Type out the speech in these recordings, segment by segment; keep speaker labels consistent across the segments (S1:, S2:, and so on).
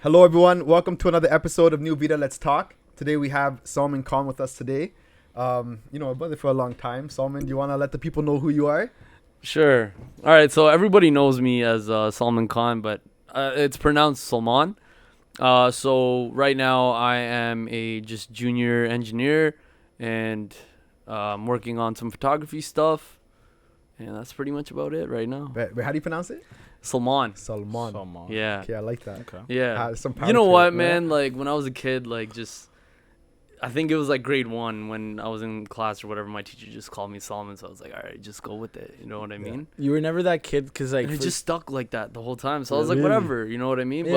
S1: Hello, everyone. Welcome to another episode of New Vita Let's Talk. Today we have Salman Khan with us today. Our brother for a long time. Salman, do you want to let the people know who you are?
S2: Sure. All right. So everybody knows me as Salman Khan, but it's pronounced Salman. So right now I am a just junior engineer, and I'm working on some photography stuff, and that's pretty much about it right now.
S1: Wait, how do you pronounce it?
S2: Salman.
S1: Salman.
S2: Yeah.
S1: Okay, I like that.
S3: Okay.
S2: Yeah.
S1: Some power
S2: You know
S1: to
S2: what,
S1: it,
S2: man? Like when I was a kid, I think it was like grade 1 when I was in class or whatever. My teacher just called me Solomon, so I was like, all right, just go with it. You know what I mean?
S3: You were never that kid because like
S2: And it just stuck like that the whole time. So I was like,
S1: Really?
S2: whatever. You know what I mean?
S3: yeah.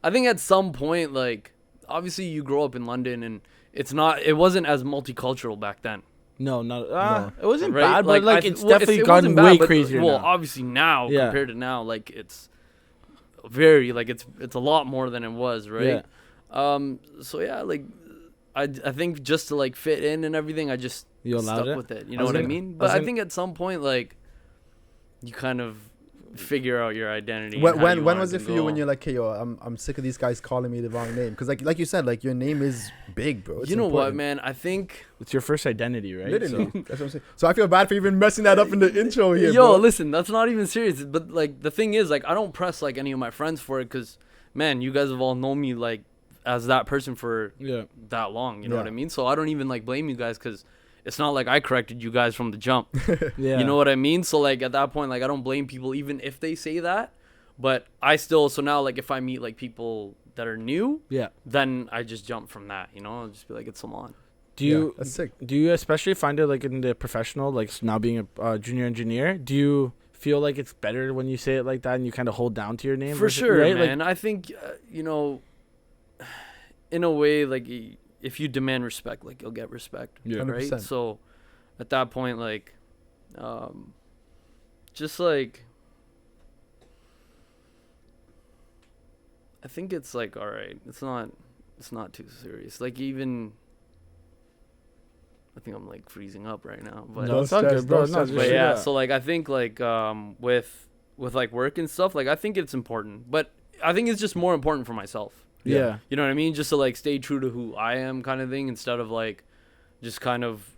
S2: But I think at some point, like, obviously you grow up in London and it wasn't as multicultural back then.
S3: No.
S1: No.
S3: It wasn't
S2: Right?
S3: bad, but like it's definitely
S2: it
S3: gotten
S2: wasn't bad,
S3: way
S2: but,
S3: crazier
S2: Well,
S3: now.
S2: obviously now
S3: Yeah.
S2: compared to now, like it's very like it's a lot more than it was, right? So yeah, like I think just to like fit in and everything, I just
S3: You allowed
S2: stuck
S3: it?
S2: with it. You
S3: I
S2: know
S3: was
S2: what I
S3: gonna-
S2: mean?
S3: I
S2: But
S3: was
S2: I
S3: gonna-
S2: think at some point, like, you kind of figure out your identity.
S1: When,
S2: and how
S1: when,
S2: you
S1: when
S2: want
S1: was
S2: to
S1: it for you when
S2: go.
S1: you're like, hey, yo, I'm sick of these guys calling me the wrong name? Because like you said, like your name is big, bro. It's
S2: You know what,
S1: important.
S2: man? I think.
S3: It's your first identity, right?
S1: Literally.
S3: So,
S1: That's what I'm saying. So I feel bad for even messing that up in the intro here,
S2: Yo,
S1: bro.
S2: listen, that's not even serious. But like the thing is, like, I don't press like any of my friends for it because, man, you guys have all known me like as that person for
S3: yeah.
S2: that long. You know
S1: Yeah.
S2: what I mean? So I don't even like blame you guys because it's not like I corrected you guys from the jump.
S3: Yeah.
S2: You know what I mean? So like at that point, like I don't blame people even if they say that. But I still, so now like if I meet like people that are new,
S3: Yeah.
S2: then I just jump from that. You know, I'll just be like, it's Salman.
S3: Do
S1: Yeah,
S3: you
S1: that's sick.
S3: do you especially find it like in the professional, like now being a junior engineer? Do you feel like it's better when you say it like that and you kind of hold down to your name?
S2: For
S3: versus-
S2: sure,
S3: right?
S2: man. I think in a way, like if you demand respect, like you'll get respect,
S3: Yeah.
S2: right?
S1: 100%.
S2: So at that point, like, just like, I think it's like, all right, it's not too serious. Like even, I think I'm like freezing up right now, but.
S3: No, it's
S1: Don't
S3: all
S1: stress,
S3: good, bro.
S1: don't
S3: No,
S1: stress,
S3: just
S2: But
S3: shoot
S2: yeah,
S3: out.
S2: so like I think like with like work and stuff, like I think it's important, but I think it's just more important for myself.
S3: yeah.
S2: You know what I mean? Just to like stay true to who I am, kind of thing, instead of like just kind of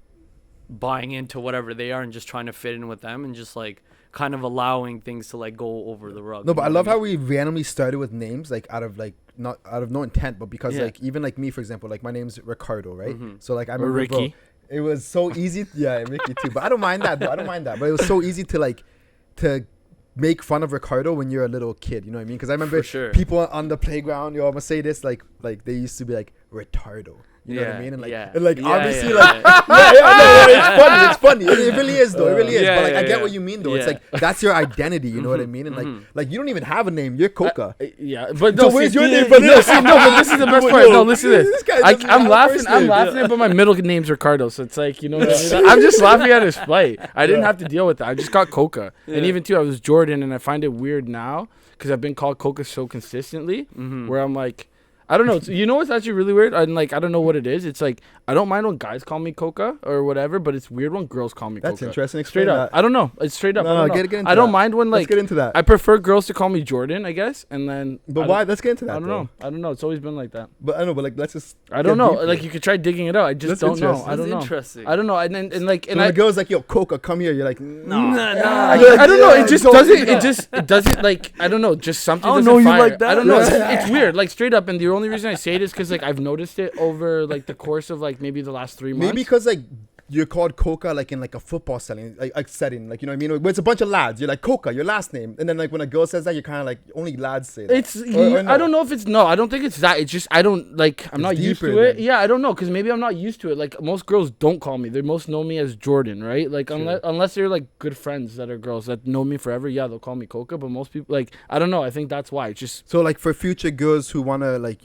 S2: buying into whatever they are and just trying to fit in with them and just like kind of allowing things to like go over the rug.
S1: No,
S2: you
S1: but
S2: know
S1: I
S2: what
S1: love how
S2: mean?
S1: we randomly started with names, like out of like not out of no intent, but because
S2: Yeah.
S1: like even like me, for example, like my name's Ricardo, right?
S2: Mhm.
S1: So like I
S3: Or
S1: remember, bro,
S3: Ricky.
S1: it was so easy. Yeah, Ricky too. But I don't mind that. Though. I don't mind that. But it was so easy to like to make fun of Ricardo when you're a little kid. You know what I mean? Because I remember
S2: For sure.
S1: people on the playground. Yo, I'm gonna say this like they used to be like retardo. You know what I
S2: Yeah,
S1: mean? And like,
S2: yeah.
S1: and like
S2: Yeah,
S1: obviously,
S2: yeah,
S1: like,
S2: yeah.
S1: yeah, it's funny. It really is, though. It really is.
S2: Yeah,
S1: but like,
S2: yeah,
S1: I get
S2: yeah.
S1: what you mean, though. It's
S2: Yeah.
S1: like that's your identity. You know what I
S2: Mhm,
S1: mean? And
S2: mhm.
S1: like you don't even have a name. You're Coca.
S3: Yeah, but
S1: So
S3: no,
S1: where's
S3: see,
S1: your name,
S3: no,
S1: brother?
S3: see, no, but this is the best part. No, listen to
S1: This
S3: this.
S1: guy doesn't have
S3: I'm
S1: a
S3: laughing.
S1: first
S3: I'm
S1: name.
S3: laughing, but my middle name's Ricardo, so it's like you know. What I mean? I'm just laughing at his plight. I didn't have to deal with that. I just got Coca, and
S2: Yeah.
S3: even too, I was Jordan, and I find it weird now because I've been called Coca so consistently,
S2: Mhm.
S3: where I'm like. I don't know. You know what's actually really weird? I'm like, I don't know what it is. It's like I don't mind when guys call me Coca or whatever, but it's weird when girls call me
S1: That's
S3: Coca.
S1: interesting.
S3: Straight
S1: Explain
S3: up.
S1: that.
S3: I don't know. It's straight up.
S1: No,
S3: I don't
S1: no,
S3: know.
S1: get into
S3: I don't
S1: that.
S3: mind when
S1: Let's
S3: like
S1: get into that.
S3: I prefer girls to call me Jordan, I guess, and then.
S1: But why? Let's get into that.
S3: I don't
S1: though.
S3: know. I don't know. It's always been like that.
S1: But I know. But like, let's just.
S3: I don't
S1: get
S3: know.
S1: deeper.
S3: Like you could try digging it out. I just
S1: That's
S3: don't know.
S1: interesting.
S3: I don't
S2: That's
S3: know.
S2: interesting.
S3: I don't know. And like
S1: So
S3: and
S1: when
S3: I
S1: the girl's like, "Yo, Coca, come here," You're like, "No."
S3: I,
S1: Yeah,
S3: I don't know.
S1: yeah,
S3: It just
S1: don't
S3: doesn't.
S1: do
S3: It
S1: that.
S3: just it doesn't like I don't know. Just something
S2: I don't
S3: doesn't
S2: know you
S3: fire.
S2: like that.
S3: I don't know.
S1: Yeah.
S3: It's weird. Like straight up. And the only reason I say it is because like I've noticed it over like the course of like maybe the last 3 months.
S1: Maybe because like you're called Coca like in like a football setting, like setting, like you know what I mean. Where it's a bunch of lads. You're like Coca, your last name, and then like when a girl says that, you're kind of like only lads say that.
S3: It's
S1: Or no?
S3: I don't know if it's no. I don't think it's that. It's just I don't like I'm
S1: It's
S3: not used
S1: deeper
S3: to it.
S1: then.
S3: Yeah, I don't know because maybe I'm not used to it. Like most girls don't call me. They most know me as Jordan, right? Like unless they're like good friends that are girls that know me forever. Yeah, they'll call me Coca. But most people like I don't know. I think that's why. It's just
S1: So like for future girls who wanna like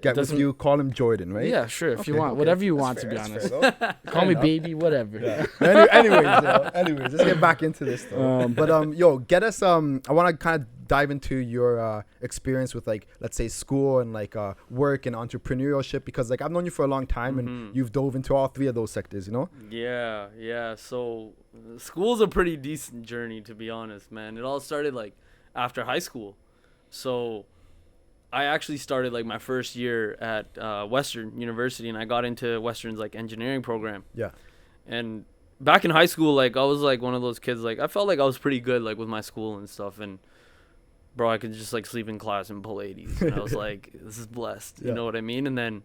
S1: get with
S3: doesn't-
S1: you, call him Jordan, right?
S3: yeah, sure. If you
S1: Okay,
S3: want,
S1: okay.
S3: whatever you
S1: That's
S3: want.
S1: fair,
S3: To be
S1: that's
S3: honest,
S1: fair, though.
S3: call
S1: Fair
S3: me
S1: enough.
S3: baby, whatever.
S1: Anyways, let's get back into this though. But yo, get us I want to kind of dive into your experience with like let's say school and like work and entrepreneurship because like I've known you for a long time and you've dove into all three of those sectors, you know?
S2: Yeah. So school's a pretty decent journey, to be honest, man. It all started like after high school. So I actually started like my first year at Western University, and I got into Western's like engineering program.
S1: Yeah.
S2: And back in high school, like I was like one of those kids, like I felt like I was pretty good like with my school and stuff, and bro, I could just like sleep in class and pull 80s, and I was like, this is blessed, you know what I mean? And then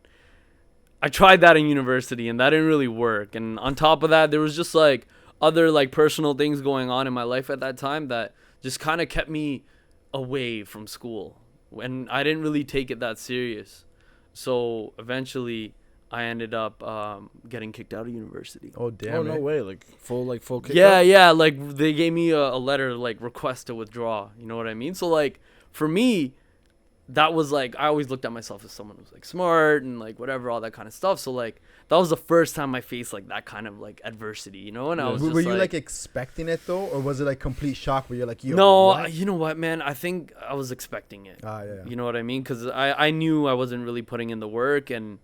S2: I tried that in university, and that didn't really work. And on top of that, there was just like other like personal things going on in my life at that time that just kind of kept me away from school, and I didn't really take it that serious. So eventually I ended up getting kicked out of university.
S1: Oh damn!
S3: Oh no way! Like full kick
S2: Yeah,
S3: out?
S2: yeah. Like they gave me a letter, like request to withdraw. You know what I mean? So like for me, that was like I always looked at myself as someone who's like smart and like whatever, all that kind of stuff. So like that was the first time I faced like that kind of like adversity, you know. And I was just
S1: were you like expecting it though, or was it like complete shock where you're like, yo,
S2: no,
S1: what?
S2: you know what, man? I think I was expecting it.
S1: Yeah.
S2: You know what I mean? Because I knew I wasn't really putting in the work, and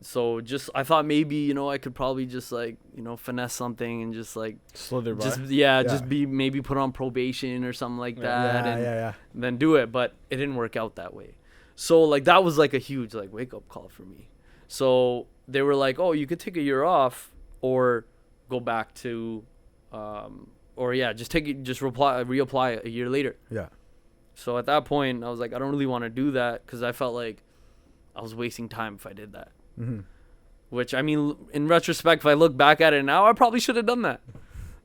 S2: so just I thought maybe, you know, I could probably just like, you know, finesse something and just like
S3: Slither by.
S2: just be maybe put on probation or something like that, and then do it. But it didn't work out that way. So like that was like a huge like wake up call for me. So they were like, oh, you could take a year off or go back to, just reapply a year later.
S1: Yeah.
S2: So at that point, I was like, I don't really want to do that because I felt like I was wasting time if I did that.
S1: Mm-hmm.
S2: Which, I mean, in retrospect, if I look back at it now, I probably should have done that.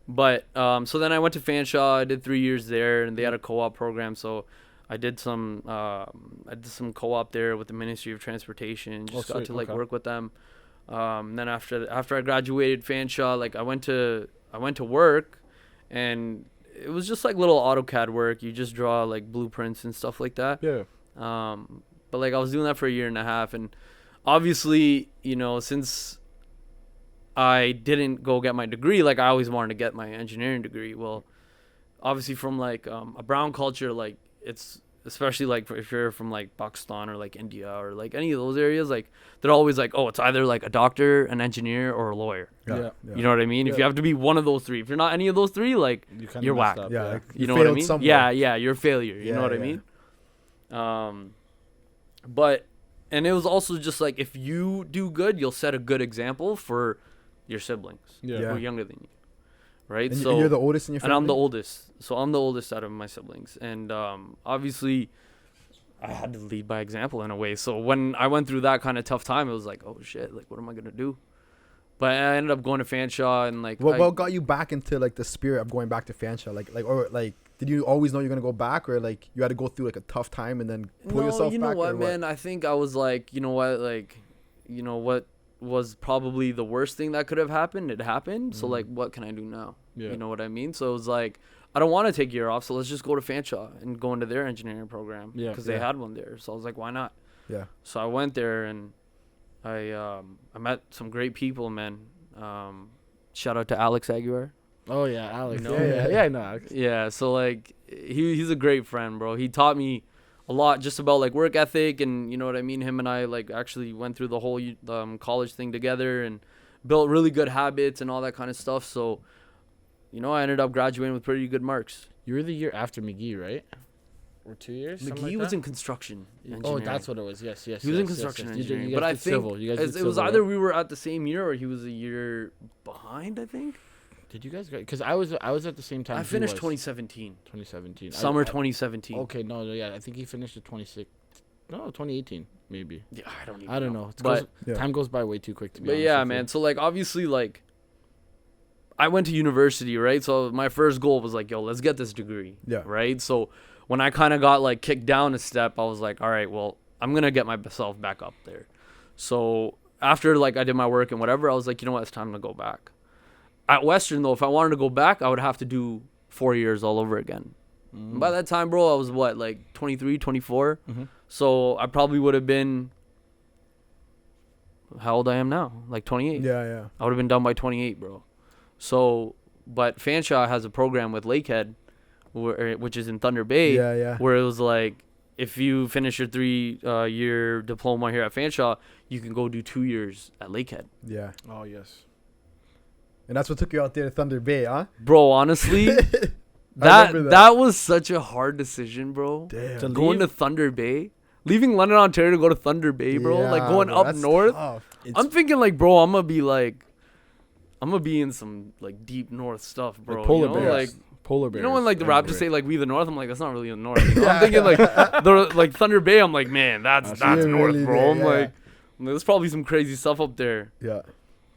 S2: But so then I went to Fanshawe. I did 3 years there, and they had a co-op program. So I did some co-op there with the Ministry of Transportation. Just got to like work with them. Then after I graduated Fanshawe, like I went to work, and it was just like little AutoCAD work. You just draw like blueprints and stuff like that.
S3: Yeah.
S2: But like I was doing that for a year and a half, and obviously, you know, since I didn't go get my degree, like I always wanted to get my engineering degree. Well, obviously from like a brown culture, like it's especially like if you're from like Pakistan or like India or like any of those areas, like they're always like, oh, it's either like a doctor, an engineer, or a lawyer.
S3: Yeah.
S2: You know what I mean? If you have to be one of those three, if you're not any of those three, like you're whack.
S1: Yeah. Like
S2: you know what I mean?
S1: Somewhere.
S2: Yeah, you're a failure. You know what I mean? But and it was also just like if you do good, you'll set a good example for your siblings who are younger than you, right?
S1: And
S2: so
S1: you're the oldest in your family?
S2: And I'm the oldest, so I'm the oldest out of my siblings, and obviously I had to lead by example in a way. So when I went through that kind of tough time, it was like, oh shit, like what am I gonna do? But I ended up going to Fanshawe, and like
S1: what got you back into like the spirit of going back to Fanshawe? Like did you always know you're gonna go back, or like you had to go through like a tough time and then pull yourself back?
S2: You know what, man? I think I was like, you know what, like, you know what was probably the worst thing that could have happened. It happened. So like, what can I do now? You know what I mean? So it was like, I don't want to take a year off, so let's just go to Fanshawe and go into their engineering program because they had one there. So I was like, why not? Yeah. So I went there, and I met some great people, man. Shout out to Alex Aguirre.
S3: Oh yeah, Alex.
S2: You know?
S3: Yeah, I know Alex.
S2: Yeah, so like he's a great friend, bro. He taught me a lot just about like work ethic, and you know what I mean. Him and I like actually went through the whole college thing together and built really good habits and all that kind of stuff. So, you know, I ended up graduating with pretty good marks.
S3: You were the year after McGee, right? Or 2 years?
S2: McGee was in construction engineering.
S3: Oh, that's what it was. Yes. He
S2: was in construction engineering. But I think it was either we were at the same year or he was a year behind, I think.
S3: Did you guys? Because I was at the same time.
S2: I finished 2017.
S3: 2017.
S2: Summer 2017.
S3: Okay, no, yeah, I think he finished at 2018 maybe.
S2: Yeah, I don't know.
S3: Time goes by way too quick to be honest.
S2: But yeah, man. So like obviously like I went to university, right? So my first goal was like, yo, let's get this degree. Yeah. Right? So when I kind of got like kicked down a step, I was like, all right, well, I'm going to get myself back up there. So after like I did my work and whatever, I was like, you know what, it's time to go back. At Western, though, if I wanted to go back, I would have to do 4 years all over again. By that time, bro, I was what, like 23, 24? Mm-hmm. So I probably would have been how old I am now, like 28.
S1: Yeah.
S2: I would have been done by 28, bro. So, but Fanshawe has a program with Lakehead, which is in Thunder Bay, where it was like, if you finish your 3-year diploma here at Fanshawe, you can go do 2 years at Lakehead.
S1: Yeah.
S3: Oh, yes.
S1: And that's what took you out there to Thunder Bay, huh?
S2: Bro, honestly, that was such a hard decision, bro.
S1: Damn.
S2: Going to Thunder Bay, leaving London, Ontario to go to Thunder Bay, bro. Like going
S1: bro,
S2: up
S1: that's
S2: north.
S1: tough.
S2: I'm thinking like, bro, I'm gonna be in some like deep north stuff, bro.
S3: Like polar
S2: you know?
S3: bears.
S2: Like,
S3: Polar bears.
S2: you know when like the
S3: everywhere.
S2: Raptors say like we the north, I'm like that's not really the north. You know? I'm thinking like like Thunder Bay. I'm like, man, that's
S1: You're
S2: north,
S1: really
S2: bro.
S1: there,
S2: I'm like, there's probably some crazy stuff up there.
S1: Yeah.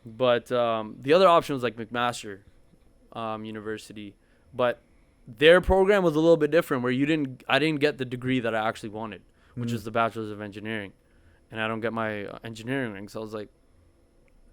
S2: But the other option was like McMaster University, but their program was a little bit different where I didn't get the degree that I actually wanted, which is the Bachelor's of Engineering, and I don't get my engineering ring. So I was like,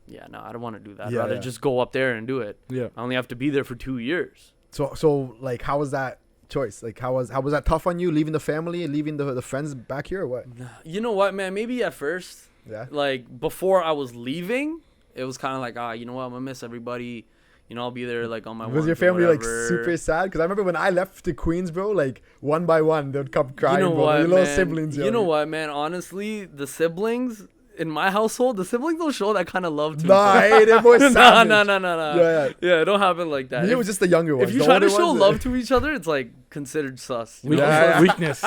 S2: yeah, no, I don't want to do that. I'd rather just go up there and do it.
S3: Yeah.
S2: I only have to be there for 2 years.
S1: So like, how was that choice? Like, how was that tough on you, leaving the family, leaving the friends back here, or what?
S2: You know what, man? Maybe at first,
S1: Yeah.
S2: like before I was leaving, it was kind of like, you know what, I'm gonna miss everybody. You know, I'll be there like on my.
S1: Was your family like super sad? Because I remember when I left to Queens, bro, like one by one they'd come crying,
S2: You know
S1: bro.
S2: what,
S1: Your little
S2: man?
S1: siblings.
S2: You know what, man? Honestly, the siblings in my household, the siblings don't show that kind of love to me.
S1: Nah, hey, they're more savage.
S2: No. Yeah, it don't happen like that.
S1: It was just the younger ones.
S2: If you
S1: The
S2: try to
S1: older
S2: show
S1: ones,
S2: love to each other, it's like considered sus. you know?
S3: Weakness.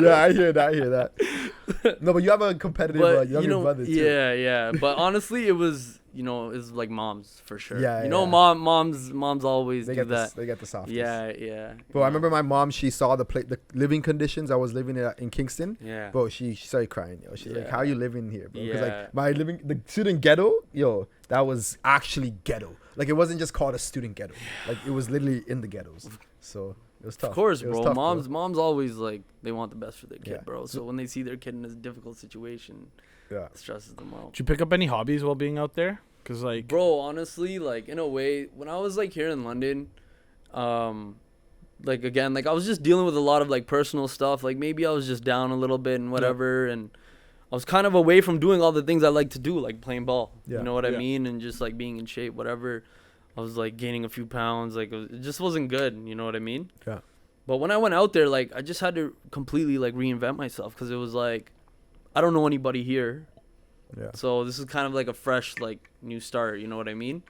S1: Yeah, I hear that. No, but you have a competitive
S2: But
S1: younger brother too.
S2: yeah. But honestly, it was like moms for sure.
S1: Yeah,
S2: moms always
S1: They
S2: do
S1: get
S2: that.
S1: they get the softest.
S2: Yeah.
S1: Bro, I remember my mom. She saw the living conditions I was living in Kingston.
S2: Yeah.
S1: Bro, she started crying. Yo, she's like,
S2: Yeah.
S1: "How are you living here, bro?" Because
S2: Yeah.
S1: like the student ghetto, yo, that was actually ghetto. Like it wasn't just called a student ghetto. Like it was literally in the ghettos. So it was tough.
S2: Of course,
S1: It was
S2: bro.
S1: tough,
S2: Moms always like they want the best for their kid,
S1: Yeah.
S2: bro. So when they see their kid in a difficult situation,
S1: Yeah.
S2: it stresses them out.
S3: Did you pick up any hobbies while being out there? Cause like,
S2: Bro, honestly, like in a way, when I was like here in London, like again, like I was just dealing with a lot of like personal stuff. Like maybe I was just down a little bit and whatever, and I was kind of away from doing all the things I like to do, like playing ball.
S1: Yeah.
S2: You know what I
S3: Yeah.
S2: mean? And just like being in shape, whatever. I was like gaining a few pounds. Like it just wasn't good. You know what I mean?
S1: Yeah.
S2: But when I went out there, like I just had to completely like reinvent myself because it was like I don't know anybody here.
S1: Yeah.
S2: So this is kind of like a fresh, like, new start. You know what I mean?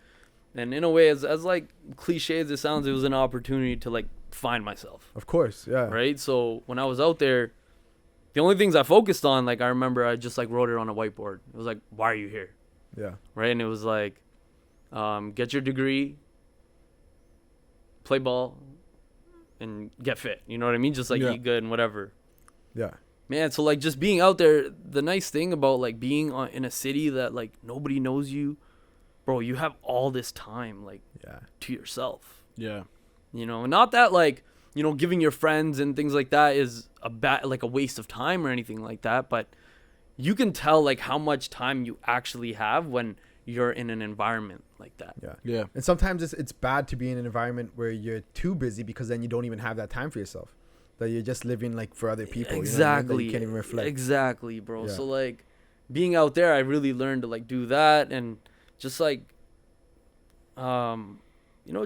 S2: And in a way, as like cliche as it sounds, it was an opportunity to like find myself.
S1: Of course. Yeah.
S2: Right. So when I was out there, the only things I focused on, like I remember, I just like wrote it on a whiteboard. It was like, "Why are you here?"
S1: Yeah.
S2: Right. And it was like, get your degree, play ball, and get fit. You know what I mean? Just like eat good and whatever.
S1: Yeah.
S2: Man, so like just being out there, the nice thing about like being in a city that like nobody knows you, bro, you have all this time like to yourself.
S3: yeah,
S2: You know, not that like, giving your friends and things like that is a waste of time or anything like that, but you can tell like how much time you actually have when you're in an environment like that.
S3: yeah.
S1: And sometimes it's bad to be in an environment where you're too busy because then you don't even have that time for yourself. That you're just living like for other people.
S2: Exactly.
S1: You know what I mean? That you can't even reflect.
S2: Exactly, bro.
S1: Yeah.
S2: So like being out there, I really learned to like do that and just like,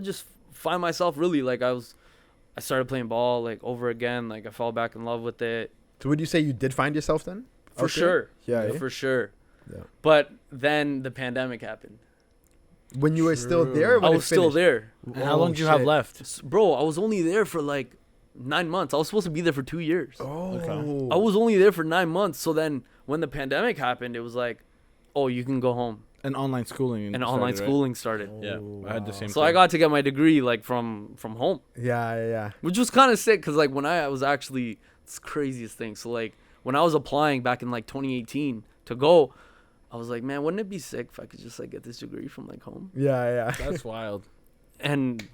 S2: just find myself really like I started playing ball like over again. Like I fell back in love with it.
S1: So would you say you did find yourself then?
S2: For
S1: out there?
S2: sure.
S1: Yeah.
S2: For sure.
S1: Yeah.
S2: But then the pandemic happened.
S1: When you were still there? Or
S2: I
S1: when
S2: was still there.
S3: And how long do you have left?
S2: Bro, I was only there for like 9 months. I was supposed to be there for 2 years.
S1: Oh.
S3: Okay.
S2: I was only there for 9 months. So then when the pandemic happened, it was like, oh, you can go home.
S3: And online schooling.
S2: And online schooling started.
S3: Yeah, I had the same.
S2: So I got to get my degree like from home,
S1: Yeah.
S2: which was kind of sick because like when I was actually, it's the craziest thing. So like when I was applying back in like 2018 to go, I was like, man, wouldn't it be sick if I could just like get this degree from like home?
S1: Yeah.
S3: That's wild.
S2: And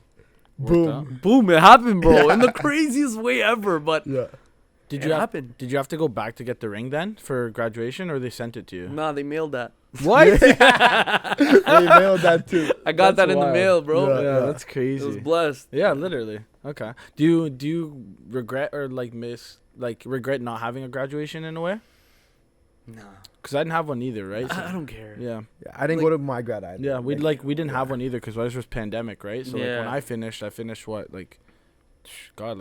S1: Boom.
S2: boom, it happened, bro, in the craziest way ever. But
S1: Yeah.
S3: Did
S2: it
S3: you
S2: happened?
S3: Did you have to go back to get the ring then for graduation, or they sent it to you?
S2: Nah, they mailed that.
S3: What?
S1: They mailed that too.
S2: I got
S3: That's
S2: that in the
S3: wild.
S2: mail, bro.
S3: Yeah,
S1: Yeah.
S3: that's
S2: It
S3: crazy.
S2: was blessed.
S3: Yeah, literally. Okay. Do you regret or regret not having a graduation in a way?
S2: Nah,
S3: Because I didn't have one either, right?
S2: I don't care.
S3: Yeah.
S1: Yeah, I didn't
S2: Like-
S1: go to my grad either.
S3: Yeah, we didn't have one either because ours was pandemic, right? So like
S2: Yeah.
S3: when I finished what, like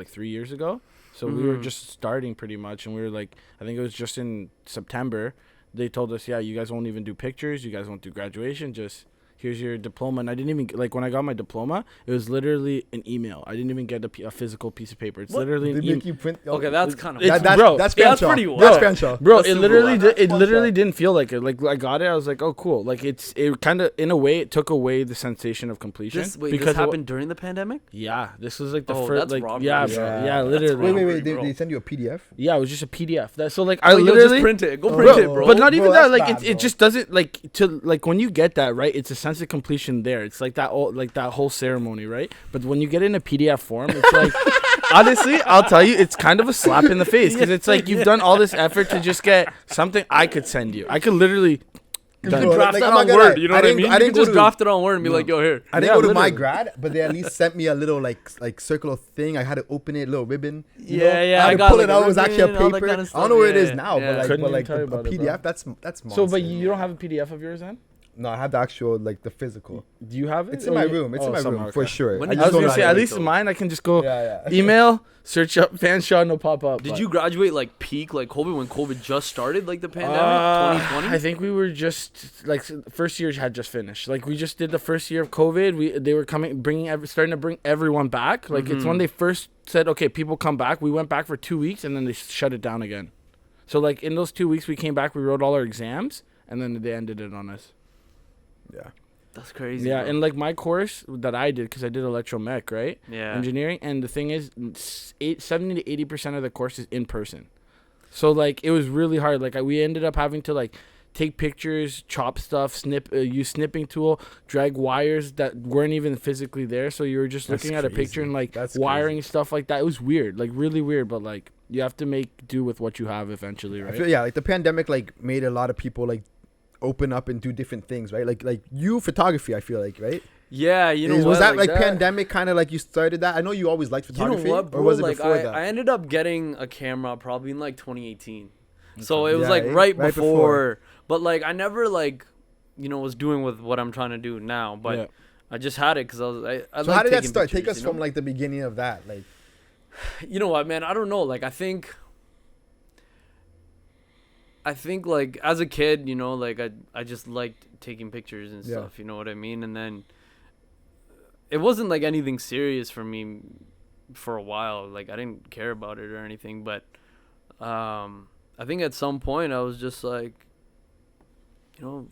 S3: 3 years ago. So we were
S2: Mhm.
S3: just starting pretty much, and we were like, I think it was just in September. They told us, yeah, you guys won't even do pictures, you guys won't do graduation. Just here's your diploma. And I didn't even, like, when I got my diploma, it was literally an email. I didn't even get a physical piece of paper. It's literally an
S1: They
S3: email.
S1: make you print.
S2: Okay, that's kind of.
S3: Bro,
S1: that's
S2: yeah, that's
S1: Fanshawe.
S2: pretty wild.
S1: That's Fanshawe.
S3: Bro,
S2: That's
S3: it
S2: super
S3: literally
S2: wild.
S3: it literally didn't feel like it. Like I got it, I was like, oh cool. Like it kind of, in a way, it took away the sensation of completion.
S2: This happened during the pandemic?
S3: Yeah, this was like the
S2: Oh,
S3: first.
S2: that's
S3: Like
S2: robbery.
S3: yeah,
S2: Yeah.
S3: bro,
S2: That's
S3: yeah, literally.
S1: Wait.
S2: bro.
S1: They send you a PDF.
S3: Yeah, it was just a PDF. So like I
S2: Yo,
S3: literally
S2: just print it. Go
S1: Oh,
S2: print
S1: bro.
S2: it, bro.
S3: But not even
S1: Bro,
S3: that.
S1: that's
S3: Like
S1: bad,
S3: it
S1: bro.
S3: just doesn't like when you get that right. It's a sense of completion there. It's like that whole ceremony, right? But when you get in a PDF form, it's like honestly, I'll tell you, it's kind of a slap in the face because it's like you've done all this effort to just get something I could send you. I could literally.
S2: You
S3: Done.
S2: can
S1: Bro,
S2: draft
S1: like,
S2: that
S1: I'm not
S2: on
S1: gonna
S2: Word.
S1: lie.
S2: You know
S1: I
S2: what I
S1: didn't-
S2: mean?
S1: I
S2: You
S1: didn't
S2: can just
S1: go to-
S2: draft it on Word and be like, yo, here.
S1: I didn't
S3: Yeah,
S1: go to my
S3: literally.
S1: grad, but they at least sent me a little like circular thing. I had to open it, little ribbon. You know?
S2: Yeah, yeah,
S1: I
S2: I
S1: had to
S2: got,
S1: pull
S2: like,
S1: it
S2: a
S1: out. It was actually a
S2: ribbon, all that
S1: paper.
S2: kind of
S1: I don't know where it
S2: stuff.
S1: is
S2: Yeah,
S1: now,
S2: yeah.
S1: but
S3: Couldn't even
S1: like
S3: tell you
S1: a
S3: about it,
S1: PDF.
S3: bro.
S1: That's monster.
S3: So, but you don't have a PDF of yours then?
S1: No, I have the actual like the physical.
S3: Do you have it?
S1: It's in my room. It's in my room for sure.
S2: When
S3: I
S2: did
S3: was
S2: you
S3: gonna
S2: don't
S3: say,
S2: have
S3: at
S2: it,
S3: least
S2: though?
S3: in mine, I can just go
S1: Yeah.
S3: email, search up Fanshawe, and it'll pop up.
S2: Did
S3: but-
S2: you graduate like peak like COVID when COVID just started, like the pandemic,
S3: I
S2: 2020?
S3: think we were just like first year had just finished. Like we just did the first year of COVID. They were starting to bring everyone back. Like it's when they first said, okay, people come back. We went back for 2 weeks and then they shut it down again. So like in those 2 weeks we came back, we wrote all our exams and then they ended it on us.
S1: Yeah.
S2: That's crazy.
S3: Yeah,
S2: bro.
S3: and like my course that I did, because I did electromech, right?
S2: Yeah.
S3: Engineering, and the thing is, 70 to 80% of the course is in person. So like it was really hard. Like we ended up having to like take pictures, chop stuff, use snipping tool, drag wires that weren't even physically there. So you were just
S1: That's
S3: looking at a picture
S1: crazy.
S3: and like
S1: That's
S3: wiring
S1: crazy.
S3: stuff like that. It was weird, like really weird. But like you have to make do with what you have eventually,
S1: I
S3: right?
S1: feel like the pandemic like made a lot of people like open up and do different things, right? Like you photography, I feel like, right?
S2: Yeah, you know what?
S1: Was that like pandemic kind of like you started that? I know you always liked
S2: You know
S1: photography,
S2: what, bro?
S1: or was it
S2: like
S1: before
S2: I
S1: that?
S2: ended up getting a camera probably in like 2018. So it was
S1: Yeah,
S2: like
S1: eh?
S2: right
S1: Right
S2: before.
S1: before.
S2: But like I never like, was doing with what I'm trying to do now. But
S3: Yeah.
S2: I just had it because I
S1: So
S2: like
S1: how did that
S2: taking
S1: start? Take
S2: pictures,
S1: us
S2: you know?
S1: from like the beginning of that, like.
S2: You know what, man? I don't know. Like I think like as a kid, like I just liked taking pictures and
S1: Yeah.
S2: stuff. You know what I mean? And then it wasn't like anything serious for me for a while. Like I didn't care about it or anything. But I think at some point I was just like,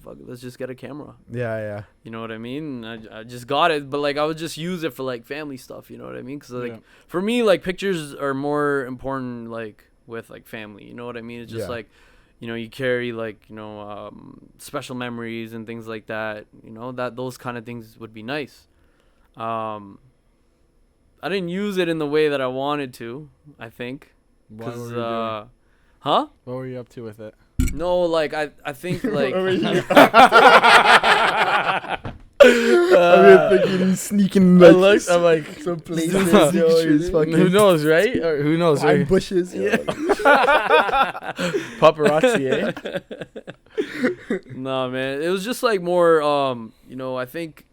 S2: fuck it, let's just get a camera.
S1: Yeah.
S2: You know what I mean? I just got it, but like I would just use it for like family stuff. You know what I mean? Because like
S3: Yeah.
S2: for me, like pictures are more important like with like family. You know what I mean? It's just
S1: Yeah.
S2: like, you carry like special memories and things like that. That those kind of things would be nice. I didn't use it in the way that I wanted to. I think.
S3: What were
S2: 'Cause,
S3: you doing?
S2: Huh?
S3: What were you up to with it?
S2: No, like I think like.
S1: I'm thinking sneaking like
S3: I'm like,
S1: some places,
S3: Who
S1: yo, he's fucking
S3: who knows, right? Or who knows,
S1: behind
S3: right?
S1: bushes. yo.
S3: Paparazzi, eh?
S2: No, man. It was just like more, I think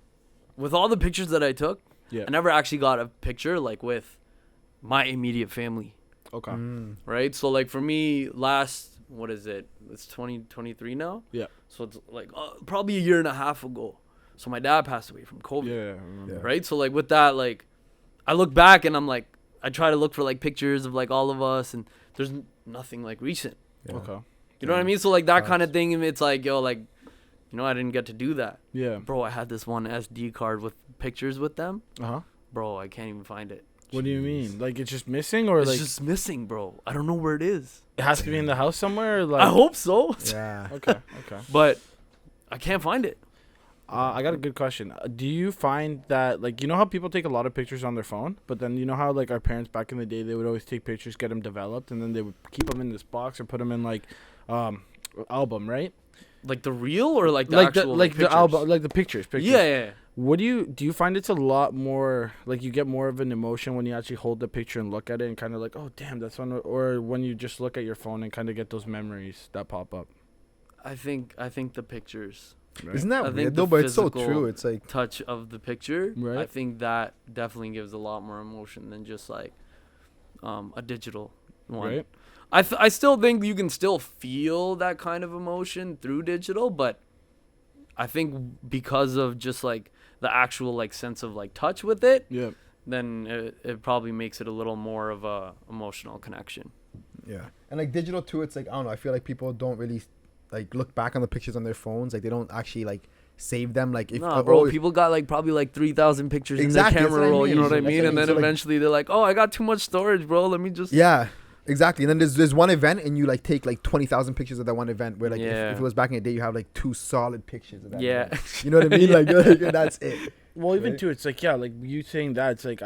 S2: with all the pictures that I took,
S3: Yeah.
S2: I never actually got a picture like with my immediate family,
S3: Okay.
S2: right? So like for me, what is it? It's 2023 now.
S3: Yeah.
S2: So it's like probably a year and a half ago. So my dad passed away from COVID,
S3: Yeah. I remember.
S1: Yeah.
S2: right? So like with that, like I look back and I'm like, I try to look for like pictures of like all of us, and there's nothing like recent.
S1: Yeah.
S3: Okay.
S2: You know what I mean? So like that kind of
S1: Facts.
S2: thing, it's like, yo, like, I didn't get to do that.
S3: Yeah.
S2: Bro, I had this one SD card with pictures with them.
S3: Uh huh.
S2: Bro, I can't even find it.
S3: What do you mean? Like it's just missing, or
S2: It's
S3: like
S2: just missing, bro. I don't know where it is.
S3: it has to be in the house somewhere? Or like
S2: I hope so.
S1: Yeah.
S3: Okay. Okay.
S2: But I can't find it.
S3: I got a good question. Do you find that, like, how people take a lot of pictures on their phone, but then how, like, our parents back in the day, they would always take pictures, get them developed, and then they would keep them in this box or put them in, like, album, right?
S2: Like the real or like the
S3: like
S2: actual
S3: the
S2: pictures?
S3: album, like the pictures.
S2: Yeah, yeah.
S3: What do you find it's a lot more, like, you get more of an emotion when you actually hold the picture and look at it and kind of like, oh, damn, that's one, or when you just look at your phone and kind of get those memories that pop up?
S2: I think the pictures.
S3: Right?
S1: Isn't that
S2: I think
S1: weird
S2: the
S1: though? But it's so
S2: physical
S1: true. It's like
S2: touch of the picture,
S3: Right.
S2: I think that definitely gives a lot more emotion than just like a digital one.
S3: Right?
S2: I still think you can still feel that kind of emotion through digital, but I think because of just like the actual like sense of like touch with it,
S3: Yeah.
S2: then it probably makes it a little more of a emotional connection.
S1: Yeah. And like digital too, it's like, I don't know, I feel like people don't really like look back on the pictures on their phones. Like they don't actually like save them. Like if
S2: No, bro, people got like probably like 3,000 pictures
S1: Exactly,
S2: in
S1: that's
S2: their
S1: what I
S2: camera roll, you know
S1: mean.
S2: what I
S1: That's
S2: mean?
S1: what I
S2: And
S1: mean.
S2: then
S1: So, like-
S2: eventually they're like, oh, I got too much storage, bro. Let me just.
S1: Yeah. Exactly. And then there's one event and you like take like 20,000 pictures of that one event where like
S2: Yeah.
S1: if it was back in the day, you have like 2 solid pictures of that
S2: Yeah.
S1: event. You know what I mean? Like that's it.
S3: Well, even
S1: Right.
S3: too, it's like, yeah, like you saying that, it's like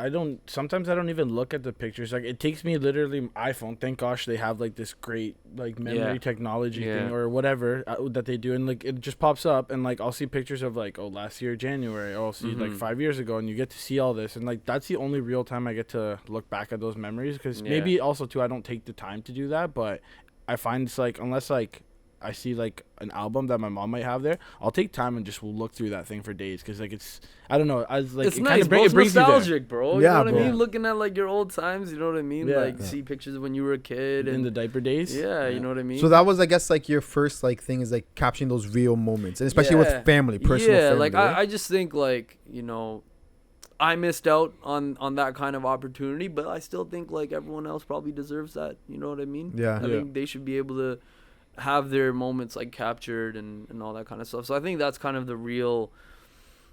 S3: sometimes I don't even look at the pictures. Like it takes me literally iPhone. Thank gosh they have like this great like memory
S2: Yeah.
S3: technology
S2: Yeah.
S3: thing or whatever that they do, and like it just pops up, and like I'll see pictures of like last year January, or I'll see like
S2: Mhm.
S3: 5 years ago, and you get to see all this, and like that's the only real time I get to look back at those memories, because
S2: Yeah.
S3: maybe also too I don't take the time to do that, but I find it's like unless like I see like an album that my mom might have there, I'll take time and just will look through that thing for days, because like it's I don't know, as like
S2: It's
S3: it
S2: nice,
S3: kind of
S2: bro. It's
S3: brings you there.
S2: nostalgic, bro. You
S1: Yeah,
S2: know what
S1: bro.
S2: I mean? Looking at like your old times, you know what I mean?
S3: Yeah.
S2: Like
S1: Yeah.
S2: see pictures of when you were a kid
S3: In
S2: and
S3: the diaper days.
S2: yeah, you know what I mean?
S1: So that was, I guess, like your first like thing is like capturing those real moments, and especially
S2: Yeah.
S1: with family, personal
S2: yeah,
S1: family.
S2: like
S1: right?
S2: I just think like, you know, I missed out on that kind of opportunity, but I still think like everyone else probably deserves that. You know what I mean?
S1: Yeah.
S2: I
S3: Yeah.
S2: think they should be able to have their moments like captured and all that kind of stuff. So I think that's kind of the real,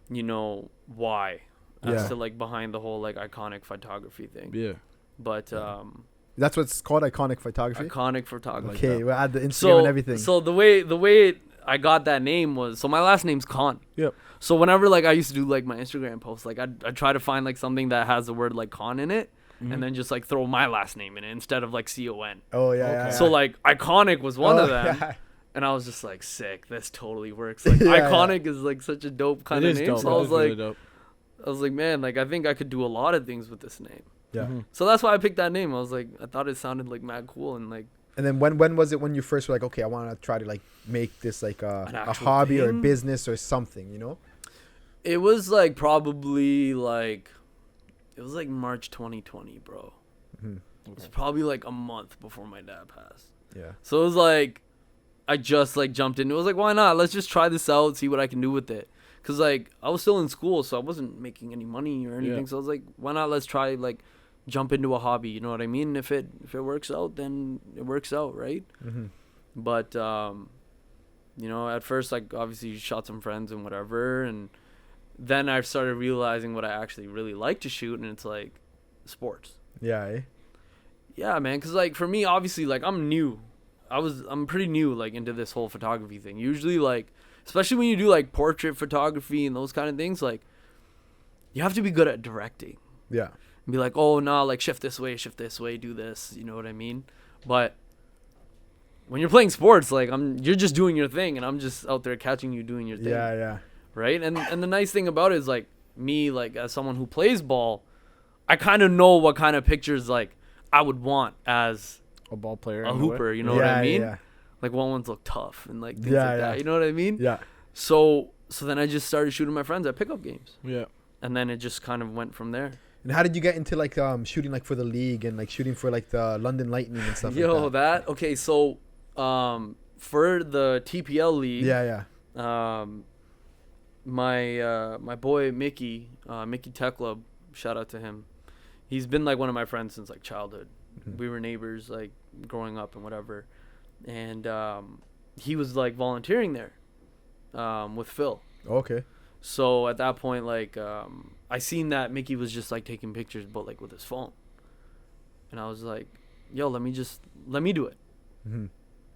S2: you know, why as
S1: Yeah.
S2: to like behind the whole like iconic photography thing.
S3: Yeah.
S2: But
S1: That's what's called iconic photography.
S2: iconic photography.
S1: Okay, we'll add the Instagram
S2: So
S1: and everything.
S2: so the way I got that name was, so my last name's Khan.
S3: Yep.
S2: So whenever like I used to do like my Instagram posts, like I'd try to find like something that has the word like Khan in it,
S3: Mhm.
S2: and then just like throw my last name in it instead of like CON.
S1: Oh yeah,
S3: Okay.
S1: yeah,
S2: So
S1: yeah.
S2: like iconic was one
S1: Oh,
S2: of them,
S1: yeah.
S2: and I was just like, sick. This totally works. Like
S1: Yeah, yeah.
S2: iconic is like such a dope kind
S3: It
S2: of
S3: is
S2: name.
S3: dope.
S2: So I
S3: It
S2: was
S3: is really
S2: like,
S3: dope.
S2: man, like I think I could do a lot of things with this name.
S1: Yeah.
S3: Mhm.
S2: So that's why I picked that name. I was like, I thought it sounded like mad cool and like.
S1: And then when was it when you first were like, okay, I want to try to like make this like
S2: An
S1: a
S2: actual
S1: hobby or a
S2: thing?
S1: business or something, you know?
S2: It was like probably like, it was like March 2020, bro.
S1: Mhm.
S2: It was probably like a month before my dad passed.
S1: Yeah.
S2: So it was like, I just like jumped into it. I was like, why not? Let's just try this out, see what I can do with it. Cause like I was still in school, so I wasn't making any money or anything.
S3: Yeah.
S2: So I was like, why not? Let's try like jump into a hobby. You know what I mean? If it works out, then it works out, right?
S1: Mm-hmm.
S2: But you know, at first like obviously shot some friends and whatever, and then I started realizing what I actually really like to shoot, and it's like sports.
S1: Yeah. Eh?
S2: Yeah, man, cause like for me, obviously, like I'm pretty new like into this whole photography thing. Usually, like especially when you do like portrait photography and those kind of things, like you have to be good at directing.
S1: Yeah.
S2: And be like, oh no, like shift this way, do this. You know what I mean? But when you're playing sports, like you're just doing your thing, and I'm just out there catching you doing your thing.
S1: Yeah. Yeah.
S2: Right? And the nice thing about it is like me, like as someone who plays ball, I kind of know what kind of pictures like I would want as
S3: A ball player.
S2: a
S3: in a way.
S2: hooper. You know
S1: yeah,
S2: what I mean?
S1: Yeah.
S2: Like what ones look tough and like things
S1: Yeah,
S2: like
S1: yeah.
S2: that. You know what I mean?
S1: Yeah.
S2: So then I just started shooting my friends at pickup games,
S3: Yeah.
S2: and then it just kind of went from there.
S1: And how did you get into like shooting like for the league and like shooing for like the London Lightning and stuff
S2: Yo,
S1: like that?
S2: okay. So for the TPL league,
S1: Yeah. Yeah.
S2: my boy Mickey Tekla, shout out to him. He's been like one of my friends since like childhood.
S1: Mhm.
S2: We were neighbors like growing up and whatever, and he was like volunteering there with Phil.
S1: Okay.
S2: So at that point, like I seen that Mickey was just like taking pictures, but like with his phone, and I was like, yo, let me do it.
S1: Mm-hmm.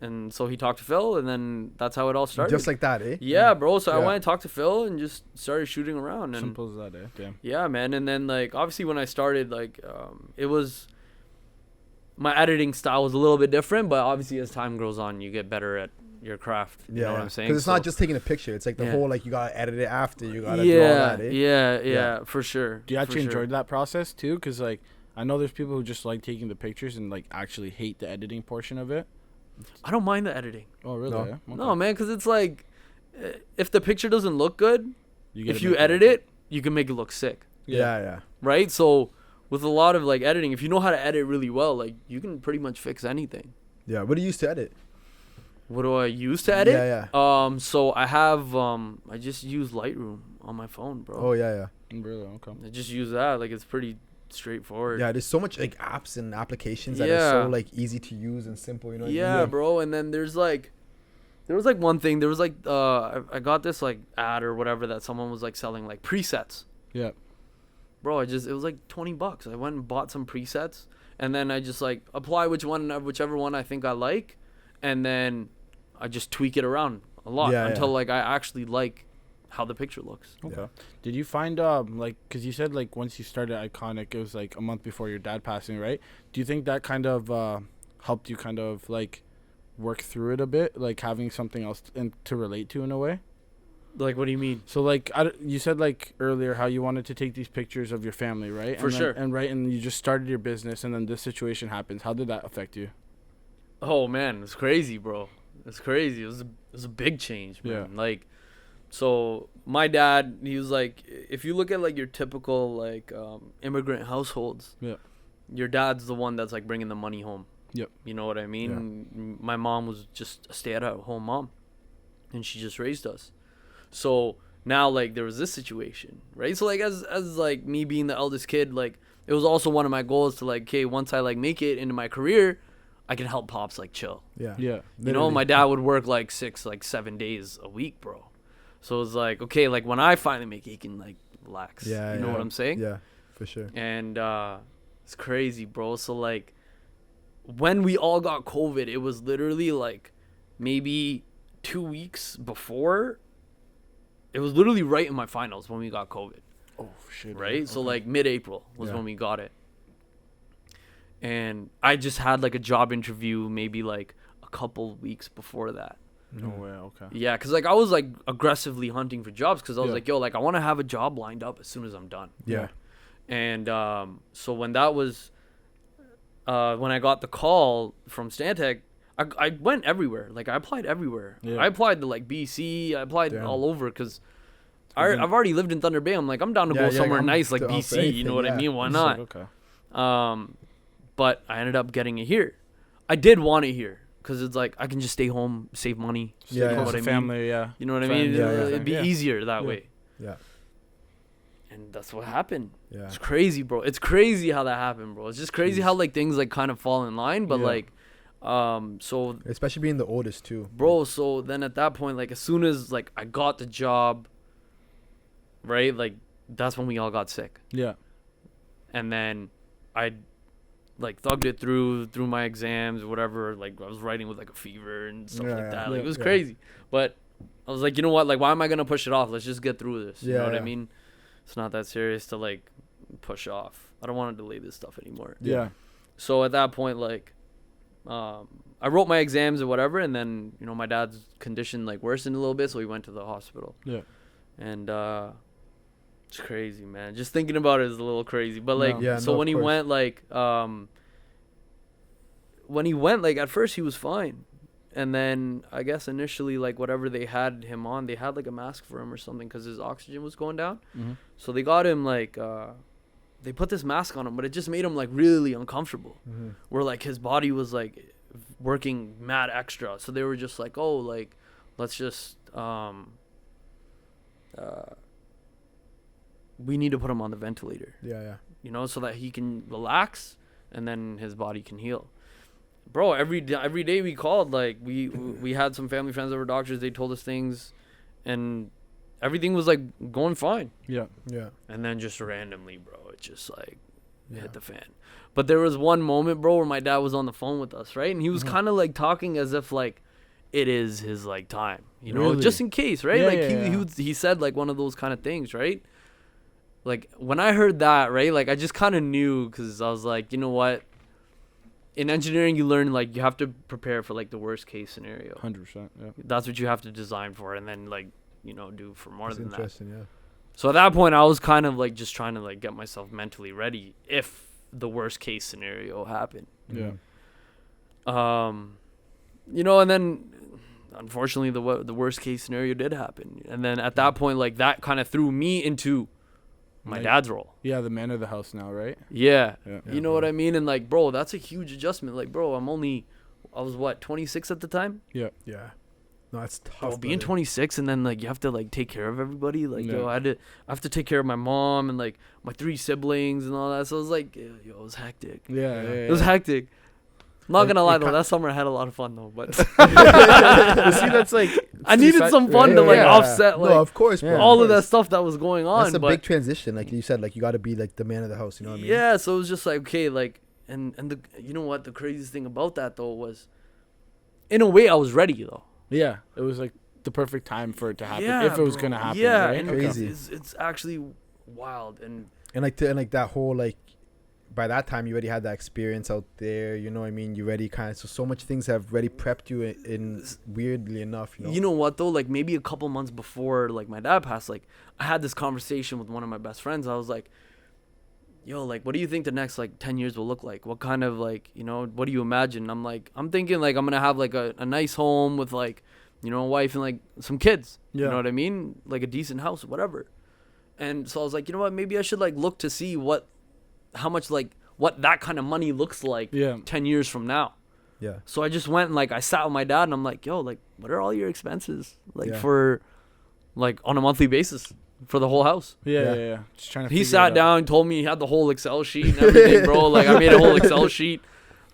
S2: And so he talked to Phil, and then that's how it all started.
S1: Just like that, eh?
S2: Yeah, bro. So I
S1: Yeah.
S2: went and talked to Phil and just started shooting around. And
S3: Simple as that, eh? Damn.
S2: yeah, man. And then like obviously when I started, like it was, my editing style was a little bit different, but obviously as time goes on, you get better at your craft. You know what I'm saying?
S1: Because it's
S2: So-
S1: not just taking a picture. It's like the
S2: Yeah.
S1: whole like you gotta edit it after. You gotta do all
S2: yeah,
S1: that, eh?
S2: yeah, for sure.
S3: Do you actually
S2: for sure.
S3: enjoy that process too? Because like I know there's people who just like taking the pictures and like actually hate the editing portion of it.
S2: I don't mind the editing.
S3: Oh really?
S1: No.
S3: Yeah? Okay.
S2: No, man, because it's like, if the picture doesn't look good,
S3: You gotta
S2: if you
S3: make
S2: edit it, you can make it look sick,
S1: Yeah. Yeah.
S2: right? So with a lot of like editing, if you know how to edit really well, like you can pretty much fix anything.
S1: Yeah. What do you used to edit?
S2: What do I use to edit?
S1: Yeah.
S2: So I have I just use Lightroom on my phone, bro.
S1: Oh yeah.
S3: Really? Okay.
S2: I just use that. Like, it's pretty straightforward.
S1: Yeah, there's so much like apps and applications that
S2: Yeah.
S1: are so like easy to use and simple. You know.
S2: Yeah, bro. And then there was like one thing. There was like I got this like ad or whatever that someone was like selling like presets.
S3: Yeah.
S2: Bro, it was like $20. I went and bought some presets, and then I just like apply whichever one I think I like, and then I just tweak it around a lot until like I actually like how the picture looks.
S3: Okay.
S1: Yeah.
S3: Did you find like, because you said like once you started Iconic, it was like a month before your dad passing, right? Do you think that kind of helped you kind of like work through it a bit, like having something else to relate to in a way?
S2: Like, what do you mean?
S3: So like you said like earlier how you wanted to take these pictures of your family, right?
S2: For sure.
S3: And you just started your business, and then this situation happens. How did that affect you?
S2: Oh man, it's crazy, bro. It's crazy. It was a big change, man.
S3: Yeah.
S2: Like, so my dad, he was like, if you look at like your typical like immigrant households,
S3: Yeah.
S2: your dad's the one that's like bringing the money home.
S3: Yep.
S2: You know what I mean? My mom was just a stay-at-home mom, and she just raised us. So now like there was this situation, right? So like as like me being the eldest kid, like it was also one of my goals to like, okay, once I like make it into my career, I can help pops like chill.
S1: Yeah.
S3: Yeah.
S2: You know, my dad would work like 7 days a week, bro. So it was like, okay, like when I finally make it, he can like relax.
S1: Yeah.
S2: You know what I'm saying?
S1: Yeah, for sure.
S2: And it's crazy, bro. So like when we all got COVID, it was literally like maybe 2 weeks before. It was literally right in my finals when we got COVID.
S3: Oh shit.
S2: Right?
S3: Okay.
S2: So like mid-April was when we got it. And I just had like a job interview maybe like a couple weeks before that.
S3: No way. Okay.
S2: Yeah, because like I was like aggressively hunting for jobs because I was
S3: Yeah.
S2: like, yo, like I want to have a job lined up as soon as I'm done.
S1: Yeah.
S2: And so when that was, when I got the call from Stantec, I went everywhere. Like I applied everywhere.
S3: Yeah.
S2: I applied to like BC. I applied
S1: Damn.
S2: all over because I've already lived in Thunder Bay. I'm like, I'm down to go somewhere nice like BC. You know what I mean? Why not?
S3: Okay.
S2: But I ended up getting it here. I did want it here because it's like I can just stay home, save money.
S1: Yeah,
S2: you know
S1: yeah.
S2: what I mean?
S3: Family. Yeah.
S2: You know what I
S3: Friends,
S2: mean?
S1: yeah, yeah.
S2: It'd be
S3: Yeah.
S2: easier that
S3: Yeah.
S2: way.
S1: Yeah.
S2: And that's what happened.
S1: Yeah.
S2: It's crazy, bro. It's crazy how that happened, bro. It's just crazy how like things like kind of fall in line, but
S3: Yeah.
S2: like, so
S1: Especially being the oldest too.
S2: bro, so then at that point, like as soon as like I got the job, right, like that's when we all got sick,
S3: Yeah.
S2: and then I like thugged it through my exams or whatever. Like I was writing with like a fever and stuff
S1: Yeah,
S2: like
S1: yeah.
S2: that. Like it was
S1: Yeah.
S2: crazy, but I was like, you know what? Like why am I gonna push it off? Let's just get through this. You know
S1: Yeah,
S2: what I
S1: yeah.
S2: mean? It's not that serious to like push off. I don't want to delay this stuff anymore.
S3: Yeah.
S2: So at that point, like, I wrote my exams or whatever, and then you know my dad's condition like worsened a little bit, so we went to the hospital.
S3: Yeah.
S2: And it's crazy, man. Just thinking about it is a little crazy. But like,
S1: Yeah,
S2: so
S1: no,
S2: when
S1: of
S2: he
S1: course.
S2: went, like at first he was fine, and then I guess initially like whatever they had him on, they had like a mask for him or something because his oxygen was going down.
S3: Mm-hmm.
S2: So they got him like they put this mask on him, but it just made him like really uncomfortable.
S1: Mm-hmm.
S2: Where like his body was like working mad extra, so they were just like, oh, like let's just we need to put him on the ventilator,
S1: Yeah. Yeah.
S2: you know, so that he can relax and then his body can heal. Bro, every day we called, like we had some family friends that were doctors. They told us things, and everything was like going fine.
S3: Yeah.
S1: Yeah.
S2: And then just randomly, bro, it just like
S1: Yeah.
S2: hit the fan. But there was one moment, bro, where my dad was on the phone with us, right? And he was kind of like talking as if like it is his like time, you know,
S3: Really?
S2: just in case, right?
S3: Yeah,
S2: like
S3: yeah,
S2: he said like one of those kind of things, right? Like when I heard that, right? Like I just kind of knew because I was like, you know what? In engineering, you learn like you have to prepare for like the worst case scenario.
S3: 100%. Yeah.
S2: That's what you have to design for, and then like you know do for more
S1: That's
S2: than that.
S1: interesting. Yeah.
S2: So at that point, I was kind of like just trying to like get myself mentally ready if the worst case scenario happened.
S3: Yeah.
S2: You know, and then unfortunately the worst case scenario did happen, and then at that point, like that kind of threw me into my
S3: Like-
S2: dad's role.
S3: Yeah. The man of the house now, right?
S2: Yeah.
S3: Yeah.
S2: You know what I mean? And like, bro, that's a huge adjustment. Like, bro, I'm only I was what, 26 at the time.
S3: Yeah.
S1: Yeah. No, that's tough.
S2: Bro, being
S1: brother.
S2: 26 and then like you have to like take care of everybody. Like yo, I have to take care of my mom and like my 3 siblings and all that. So it was like, yo, it was hectic.
S3: Yeah.
S2: It was hectic. Not
S1: Like,
S2: gonna lie
S1: it
S2: though,
S1: ki-
S2: that summer I had a lot of fun though. But
S3: See, that's like
S2: I needed some fun to like offset like
S1: no, of course, bro.
S2: all of
S1: course.
S2: that stuff that was going on.
S1: That's a
S2: but
S1: big transition, like you said. Like you got to be like the man of the house. You know what I mean?
S2: yeah, so it was just like okay, like and the you know what the craziest thing about that though was, in a way I was ready though.
S3: Yeah, it was like the perfect time for it to happen,
S2: Yeah,
S3: if it was
S2: bro.
S3: gonna happen.
S2: Yeah,
S3: right?
S2: and
S1: Crazy.
S2: it's actually wild and
S1: And like that whole like, by that time you already had that experience out there. You know what I mean? You already kind of so much things have already prepped you in weirdly enough.
S2: you know what though, like maybe a couple months before like my dad passed, like I had this conversation with one of my best friends. I was like, yo, like what do you think the next like 10 years will look like? What kind of like, you know, what do you imagine? I'm thinking like I'm gonna have like a nice home with like, you know, a wife and like some kids. You know what I mean? Like a decent house, whatever. And so I was like, you know what, maybe I should like look to see how much like what that kind of money looks like 10 years from now.
S1: Yeah.
S2: So I just went and like I sat with my dad and I'm like, yo, like what are all your expenses like
S1: Yeah.
S2: for like on a monthly basis for the whole house?
S3: Yeah. Just trying to.
S2: He
S3: figure
S2: sat
S3: it out.
S2: down, told me he had the whole Excel sheet and everything, bro. Like I made a whole Excel sheet,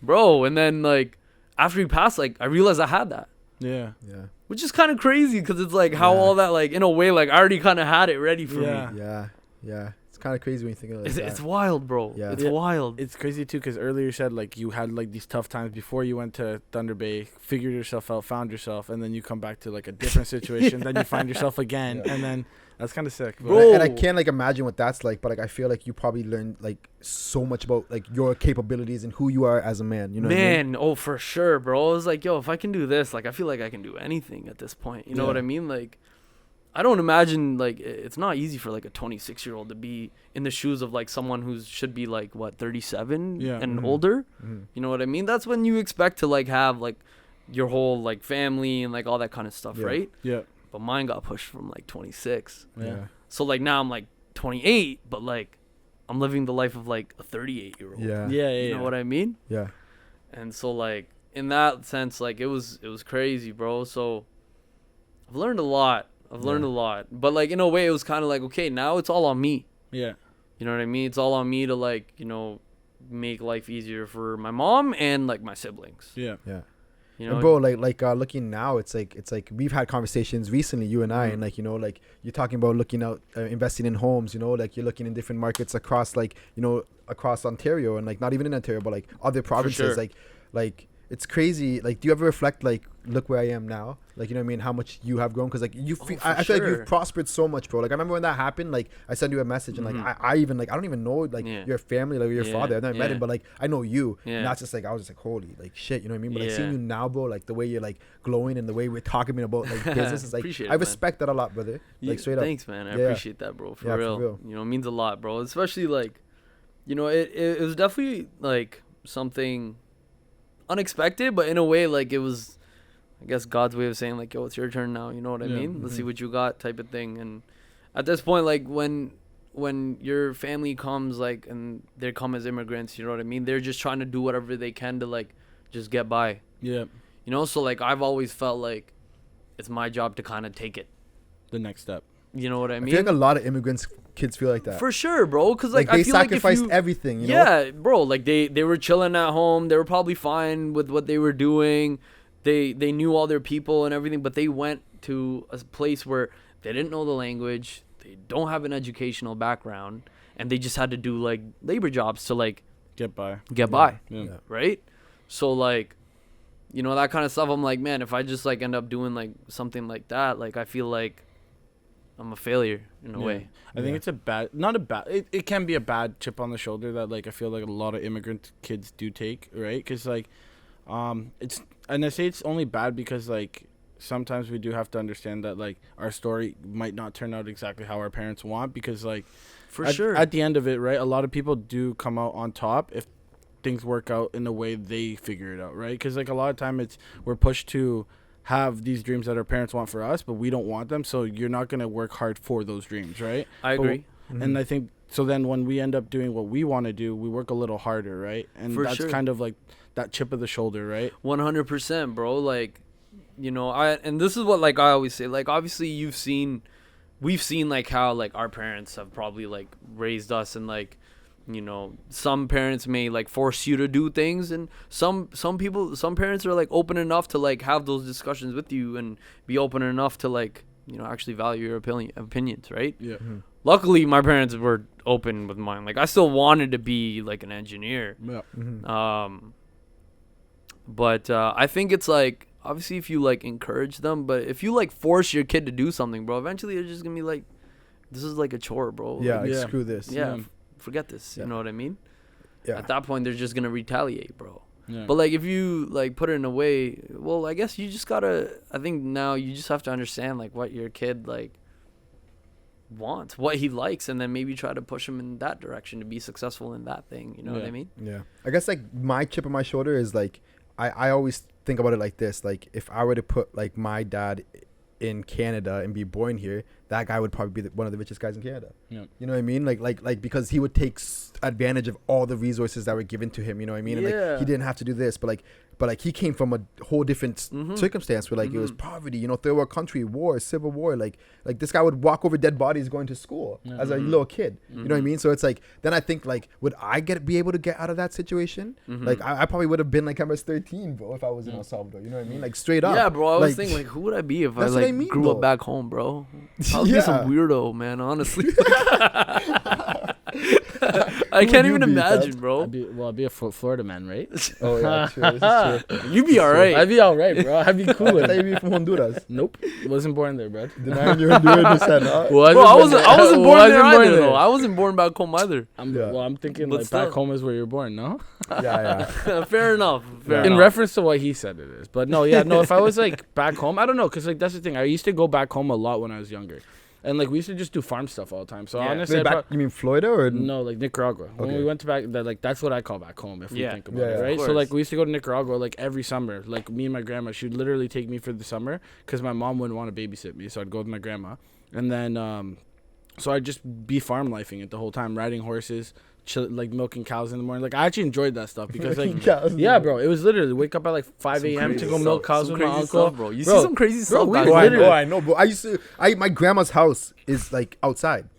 S2: bro. And then like after he passed, like I realized I had that,
S3: Yeah.
S1: Yeah.
S2: which is kind of crazy because it's like how
S1: Yeah.
S2: all that like in a way like I already kind of had it ready for
S3: Yeah.
S2: me.
S1: Yeah. Yeah. It's kind of crazy when you think of it like that.
S2: It's wild, bro.
S1: Yeah.
S2: It's
S3: Yeah.
S2: wild.
S3: It's crazy too, because earlier you said like you had like these tough times before you went to Thunder Bay, figured yourself out, found yourself, and then you come back to like a different situation. Then you find yourself again, and then that's kind of sick. But
S2: Bro.
S1: And I can't like imagine what that's like, but like I feel like you probably learned like so much about like your capabilities and who you are as a man. You know what I mean?
S2: Man, oh for sure, bro. I was like, yo, if I can do this, like I feel like I can do anything at this point. You know what I mean? Like I don't imagine like it's not easy for like a 26-year-old to be in the shoes of like someone who should be like what 37 and older. You know what I mean? That's when you expect to like have like your whole like family and like all that kind of stuff,
S1: Yeah.
S2: right?
S3: yeah,
S2: But mine got pushed from like 26.
S3: yeah,
S2: So like now I'm like 28, but like I'm living the life of like a 38-year-old.
S1: Yeah.
S3: yeah.
S2: You know what I mean?
S1: Yeah.
S2: And so like in that sense, like it was crazy, bro. So I've learned a lot. But like in a way it was kind of like, okay, now it's all on me.
S3: yeah.
S2: You know what I mean? It's all on me to like, you know, make life easier for my mom and like my siblings.
S3: Yeah.
S1: Yeah.
S2: You know,
S1: And bro, like looking now, it's like we've had conversations recently, you and I, and like, you know, like you're talking about looking out, investing in homes, you know, like you're looking in different markets across, like, you know, across Ontario and like not even in Ontario, but like other provinces,
S2: sure.
S1: like it's crazy. Like, do you ever reflect like, look where I am now? Like, you know what I mean? How much you have grown? Because like you,
S2: for
S1: I feel like
S2: sure.
S1: you've prospered so much, bro. Like I remember when that happened, like I sent you a message and like I even like I don't even know like
S2: Yeah.
S1: your family, like your
S2: Yeah,
S1: father. I've never met
S2: yeah.
S1: him, but like I know you.
S2: Yeah.
S1: And that's just like I was just like holy like shit, you know what I mean? But like seeing
S2: Yeah.
S1: you now, bro, like the way you're like glowing and the way we're talking about like business is like
S2: Appreciate it,
S1: I
S2: man.
S1: respect that a lot, brother. Like straight up.
S2: Thanks, man. I
S1: Yeah.
S2: appreciate that, bro. For
S1: Yeah, for
S2: real.
S1: real.
S2: You know, it means a lot, bro. Especially like, you know, it was definitely like something unexpected, but in a way like it was, I guess, God's way of saying like, yo, it's your turn now. You know what I
S3: Yeah.
S2: mean? Let's see what you got, type of thing. And at this point, like when your family comes, like, and they come as immigrants, you know what I mean? They're just trying to do whatever they can to like just get by.
S3: Yeah.
S2: You know, so like I've always felt like it's my job to kind of take it.
S3: The next step.
S2: You know what I
S1: I
S2: mean?
S1: feel like a lot of immigrants kids feel like that.
S2: For sure, bro. Because like
S1: they
S2: I feel like if
S1: sacrificed
S2: you,
S1: everything, you know?
S2: yeah, bro. Like they were chilling at home. They were probably fine with what they were doing. They knew all their people and everything, but they went to a place where they didn't know the language. They don't have an educational background, and they just had to do like labor jobs to like
S3: Get by.
S2: get by,
S3: Yeah.
S1: Yeah.
S2: right? So like, you know, that kind of stuff. I'm like, man, if I just like end up doing like something like that, like I feel like I'm a failure in a
S3: Yeah.
S2: way.
S3: I think it's it can be a bad chip on the shoulder that like I feel like a lot of immigrant kids do take, right? Because like it's, and I say it's only bad because like sometimes we do have to understand that like our story might not turn out exactly how our parents want, because like
S2: For
S3: at,
S2: sure.
S3: at the end of it, right, a lot of people do come out on top if things work out in the way they figure it out, right? Because like a lot of time we're pushed to have these dreams that our parents want for us, but we don't want them, so you're not going to work hard for those dreams, right?
S2: I agree.
S3: And I think so. Then when we end up doing what we want to do, we work a little harder, right? And
S2: For
S3: that's
S2: sure.
S3: kind of like that chip of the shoulder, right?
S2: 100%, bro. Like, you know, and this is what like I always say. Like, obviously, we've seen like how like our parents have probably like raised us, and like, you know, some parents may like force you to do things, and some parents are like open enough to like have those discussions with you and be open enough to like, you know, actually value your opinions, right?
S3: Yeah.
S2: Luckily, my parents were open with mine. Like, I still wanted to be like an engineer.
S3: Yeah.
S2: But I think it's like, obviously if you like encourage them, but if you like force your kid to do something, bro, eventually they're just gonna be like, this is like a chore, bro.
S1: Yeah,
S2: Like,
S1: like, screw this.
S2: forget this.
S1: Yeah.
S2: You know what I mean?
S1: Yeah.
S2: At that point, they're just gonna retaliate, bro.
S3: Yeah.
S2: But like, if you like put it in a way, well, I guess you just gotta. I think now you just have to understand like what your kid like wants, what he likes, and then maybe try to push him in that direction to be successful in that thing. You know what I mean?
S1: Yeah. I guess like my chip on my shoulder is like, I always think about it like this. Like, if I were to put like my dad in Canada and be born here, that guy would probably be one of the richest guys in Canada.
S3: Yeah.
S1: You know what I mean? Like because he would take advantage of all the resources that were given to him. You know what I mean? And like, he didn't have to do this, but like he came from a whole different circumstance where like it was poverty, you know, third world country, war, civil war. Like this guy would walk over dead bodies going to school as a little kid. You know what I mean? So it's like, then I think like, would I be able to get out of that situation? Like I probably would have been like I was 13, bro, if I was in El Salvador. You know what I mean? Like straight up.
S2: Yeah, bro. I was
S1: like,
S2: thinking like, who would I be if I
S1: That's what
S2: like
S1: I mean,
S2: grew
S1: though.
S2: up back home, bro? I would be some weirdo, man. Honestly, I can't even imagine, bro.
S3: I'd be a Florida man, right?
S1: Oh yeah, true. This is true.
S2: You'd be alright.
S3: I'd be all right, bro. I'd be cool
S1: I
S3: with
S1: thought
S3: it.
S1: you'd be from Honduras.
S3: Nope, wasn't born there, bro.
S1: Denying your Honduran descent, huh?
S2: Bro, I wasn't born there either, though. I wasn't born back home either.
S3: I'm thinking
S2: But
S3: like
S2: still.
S3: back home is where you're born, no?
S1: Yeah.
S2: Fair enough. Fair
S3: In
S2: enough.
S3: reference to what he said, it is. But no, yeah, no. If I was like back home, I don't know, cause like that's the thing. I used to go back home a lot when I was younger, and like we used to just do farm stuff all the time. So
S2: Yeah.
S3: honestly,
S1: Wait,
S3: I'd
S1: you mean Florida or
S3: no, like Nicaragua. When
S1: Okay.
S3: we went to that's what I call back home if we
S2: Yeah.
S3: think about
S1: Yeah,
S3: it,
S1: yeah.
S3: right?
S2: Of
S3: So
S2: course.
S3: like we used to go to Nicaragua like every summer. Like me and my grandma, she would literally take me for the summer because my mom wouldn't want to babysit me, so I'd go with my grandma, and then so I'd just be farm lifing it the whole time, riding horses, like milking cows in the morning. Like I actually enjoyed that stuff because like yeah, bro, it was literally wake up at like 5 a.m. to go milk cows with my uncle.
S2: Stuff, bro. You
S3: Bro,
S2: see some crazy stuff
S3: we
S2: back
S1: Oh,
S2: home.
S1: I know, but my grandma's house is like outside.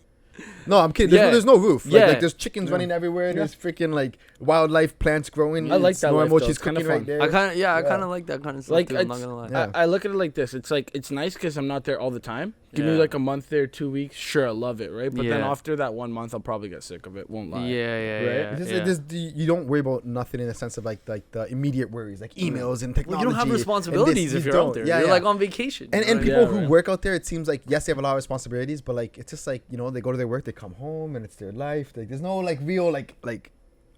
S1: No, I'm kidding.
S2: Yeah.
S1: There's no roof.
S3: Yeah.
S1: Like there's chickens running everywhere. There's freaking like wildlife plants growing.
S3: I like that life,
S1: Normal,
S3: though.
S1: she's
S3: It's kinda
S1: cooking right
S3: fun.
S1: there.
S2: I kind of,
S1: Yeah.
S2: like that kind of stuff.
S3: Like
S2: Too, I'm not gonna lie.
S1: Yeah.
S3: I look at it like this. It's like it's nice because I'm not there all the time. Give me
S2: Yeah.
S3: like a month there, 2 weeks. Sure, I love it, right? But then
S2: Yeah.
S3: after that 1 month, I'll probably get sick of it. Won't lie.
S2: Yeah,
S3: Right?
S1: It's just,
S2: yeah.
S1: you don't worry about nothing in the sense of like the immediate worries, like emails and
S2: Well,
S1: technology.
S2: you don't have
S1: and
S2: responsibilities
S1: this.
S2: if
S1: You
S2: you're out
S1: don't.
S2: there.
S1: Yeah,
S2: You're
S1: yeah.
S2: like on vacation.
S1: And
S2: you know what I
S1: people
S3: Yeah,
S1: who
S3: right.
S1: work out there, it seems like yes, they have a lot of responsibilities, but like it's just like, you know, they go to their work, they come home, and it's their life. Like there's no like real like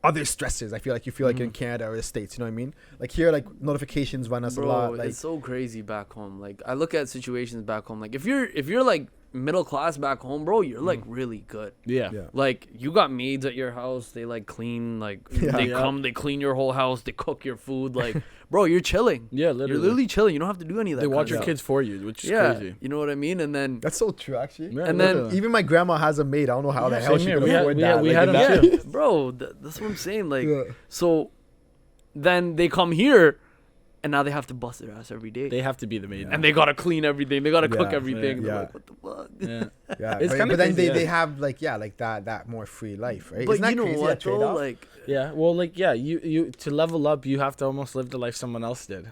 S1: other stresses. I feel like like in Canada or the States, you know what I mean? Like here, like notifications run us
S2: Bro,
S1: a lot. Like
S2: it's so crazy back home. Like I look at situations back home. Like if you're like middle class back home, bro, you're like really good.
S3: Yeah.
S1: yeah,
S2: Like you got maids at your house. They like clean. Like
S1: Yeah.
S2: they
S3: Yeah.
S2: come. They clean your whole house. They cook your food. Like bro, you're chilling.
S3: Yeah,
S2: You're
S3: literally.
S2: literally chilling. You don't have to do any of that.
S3: They
S2: kind
S3: watch
S2: of
S3: your
S2: stuff.
S3: kids for you, which is
S2: Yeah,
S3: crazy.
S2: you know what I mean. And then
S1: that's so true actually.
S3: Yeah,
S2: And then
S3: literally.
S1: Even my grandma has a maid. I don't know how the hell
S3: same
S1: she
S3: here.
S1: can
S3: We had-
S1: afford
S3: we
S1: that.
S3: had- we
S1: Like,
S3: had
S1: in
S3: them
S1: that-
S3: too.
S2: bro, that's what I'm saying. Like
S1: Yeah.
S2: so, then they come here, and now they have to bust their ass every day.
S3: They have to be the maid.
S2: and they gotta clean everything. They gotta cook
S1: Yeah,
S2: everything.
S1: yeah.
S2: They're
S1: Yeah.
S2: like, what the fuck?
S3: Yeah.
S1: Yeah,
S3: It's
S1: but,
S3: kinda
S1: but then
S3: crazy,
S1: they
S3: yeah.
S1: have like that more free life, right?
S2: But
S1: Isn't that
S2: you know
S1: crazy,
S2: what
S1: that
S2: though?
S1: trade-off?
S2: Like
S3: Yeah. Well, like yeah, you to level up, you have to almost live the life someone else did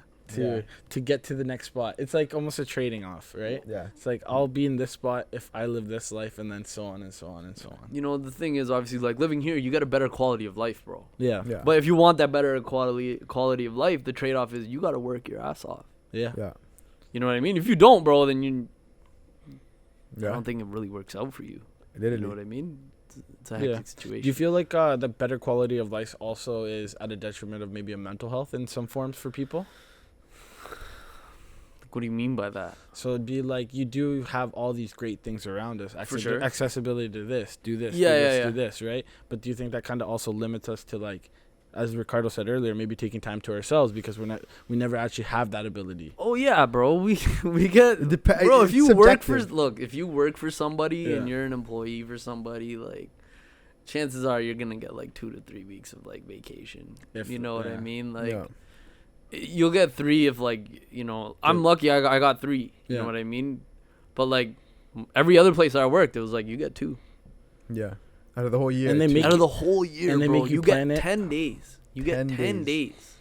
S3: to get to the next spot. It's like almost a trading off, right?
S1: yeah,
S3: It's like I'll be in this spot if I live this life, and then so on and so on and so on.
S2: you know, the thing is obviously like living here, you get a better quality of life, bro.
S3: Yeah.
S1: yeah,
S2: But if you want that better quality of life, the trade off is you gotta work your ass off.
S3: Yeah.
S1: yeah,
S2: You know what I mean? If you don't, bro, then I
S1: yeah.
S2: don't think it really works out for you.
S1: Literally.
S2: You know what I mean? It's a
S3: Yeah.
S2: hectic situation.
S3: Do you feel like the better quality of life also is at a detriment of maybe a mental health in some forms for people?
S2: What do you mean by that?
S3: So it'd be like you do have all these great things around us.
S2: sure.
S3: Accessibility to this, do this,
S2: Yeah,
S3: do
S2: yeah,
S3: this,
S2: yeah.
S3: do this, right? But do you think that kind of also limits us to like as Ricardo said earlier, maybe taking time to ourselves because we never actually have that ability.
S2: Oh yeah, bro. We get bro. If you work for somebody and you're an employee for somebody, like, chances are you're gonna get like 2 to 3 weeks of like vacation. If you know what I mean, like, you'll get 3 if like, you know, I'm lucky. I got 3. You know what I mean? But like every other place I worked, it was like you get 2.
S1: Yeah. Out of the whole year.
S2: And they make out of the whole year,
S3: and they
S2: bro.
S3: make you
S2: get
S3: plan
S2: 10 days. You get 10 days.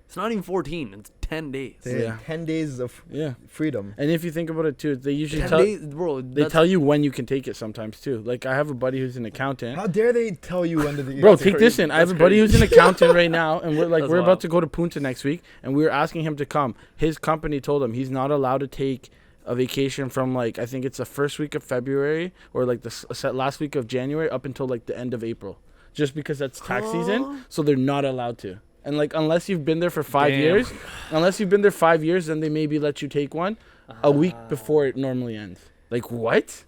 S2: It's not even 14. It's 10 days.
S1: 10 days of freedom.
S3: And if you think about it too, they usually
S2: 10 days, bro.
S3: They tell you when you can take it sometimes too. Like I have a buddy who's an accountant.
S1: How dare they tell you when to do it?
S3: Bro, take this in. I have a buddy who's an accountant right now, and we're about to go to Punta next week, and we were asking him to come. His company told him he's not allowed to take a vacation from like, I think it's the first week of February or like the last week of January up until like the end of April, just because that's tax season. So they're not allowed to. And like, unless you've been there for 5 years, then they maybe let you take one a week before it normally ends. Like, what?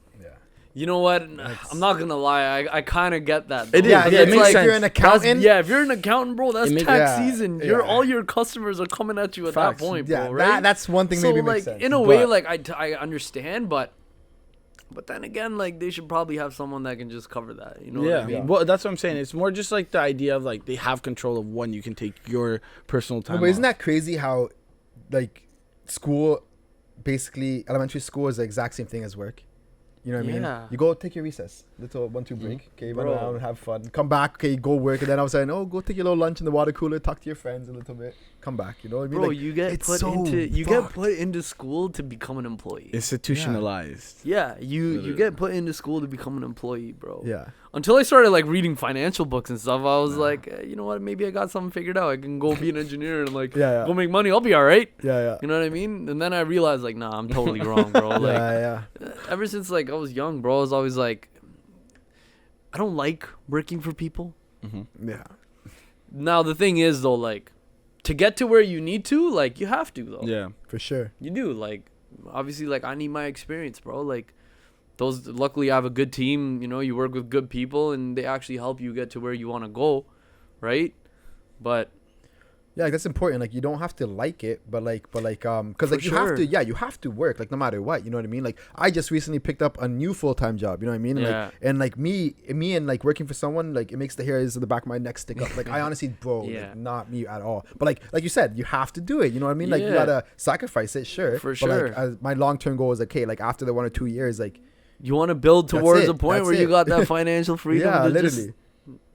S2: You know what? I'm not gonna lie. I kind of get that.
S3: It makes sense.
S1: If you're an accountant,
S2: if you're an accountant, bro, that's tax season. All your customers are coming at you at that point, bro. Right?
S1: That's one thing.
S2: So
S1: maybe
S2: like,
S1: makes sense.
S2: in a way, like I understand, but then again, like they should probably have someone that can just cover that. You know what I mean?
S3: Well, that's what I'm saying. It's more just like the idea of like they have control of when you can take your personal time.
S1: But isn't that crazy how, like, school, basically elementary school is the exact same thing as work? You know what I mean? You go take your recess, little 1-2 break. Okay, run around, have fun. Come back. Okay, go work, and then I was saying, go take your little lunch in the water cooler, talk to your friends a little bit. Come back. You know what I mean?
S2: Bro,
S1: like,
S2: you get put into school to become an employee.
S3: Institutionalized.
S2: Yeah, you get put into school to become an employee, bro.
S1: Yeah.
S2: Until I started like reading financial books and stuff, I was like, you know what? Maybe I got something figured out. I can go be an engineer and like go make money. I'll be all right.
S1: Yeah.
S2: You know what I mean? And then I realized like, nah, I'm totally wrong, bro. Like, ever since like I was young, bro, I was always like, I don't like working for people.
S3: Mm-hmm.
S1: Yeah.
S2: Now the thing is though, like, to get to where you need to, like, you have to though.
S3: Yeah,
S1: for sure.
S2: You do. Like, obviously, like, I need my experience, bro. Like, luckily I have a good team, you know, you work with good people and they actually help you get to where you want to go, right? But
S1: yeah, like, that's important. Like, you don't have to like it, but because like you have to work, like, no matter what, you know what I mean? Like, I just recently picked up a new full-time job, you know what I mean? And like me and like working for someone, like, it makes the hairs in the back of my neck stick up. Like, I honestly, bro, like, not me at all. But like you said, you have to do it, you know what I mean? Like, you gotta sacrifice it, sure.
S2: For
S1: but
S2: sure.
S1: Like, my long-term goal is like, okay, like, after the 1 or 2 years, like,
S2: you want to build towards a point where you got that financial freedom to
S1: literally.
S2: just,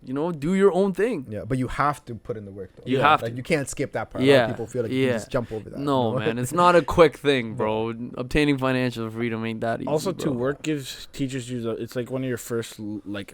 S2: you know, do your own thing.
S1: Yeah, but you have to put in the work, though.
S2: You have
S1: like,
S2: to.
S1: you can't skip that part. A lot of people feel like you can just jump over that.
S2: No,
S1: you know?
S2: man, it's not a quick thing, bro. Obtaining financial freedom ain't that easy.
S3: Also,
S2: bro.
S3: work teaches you it's like one of your first like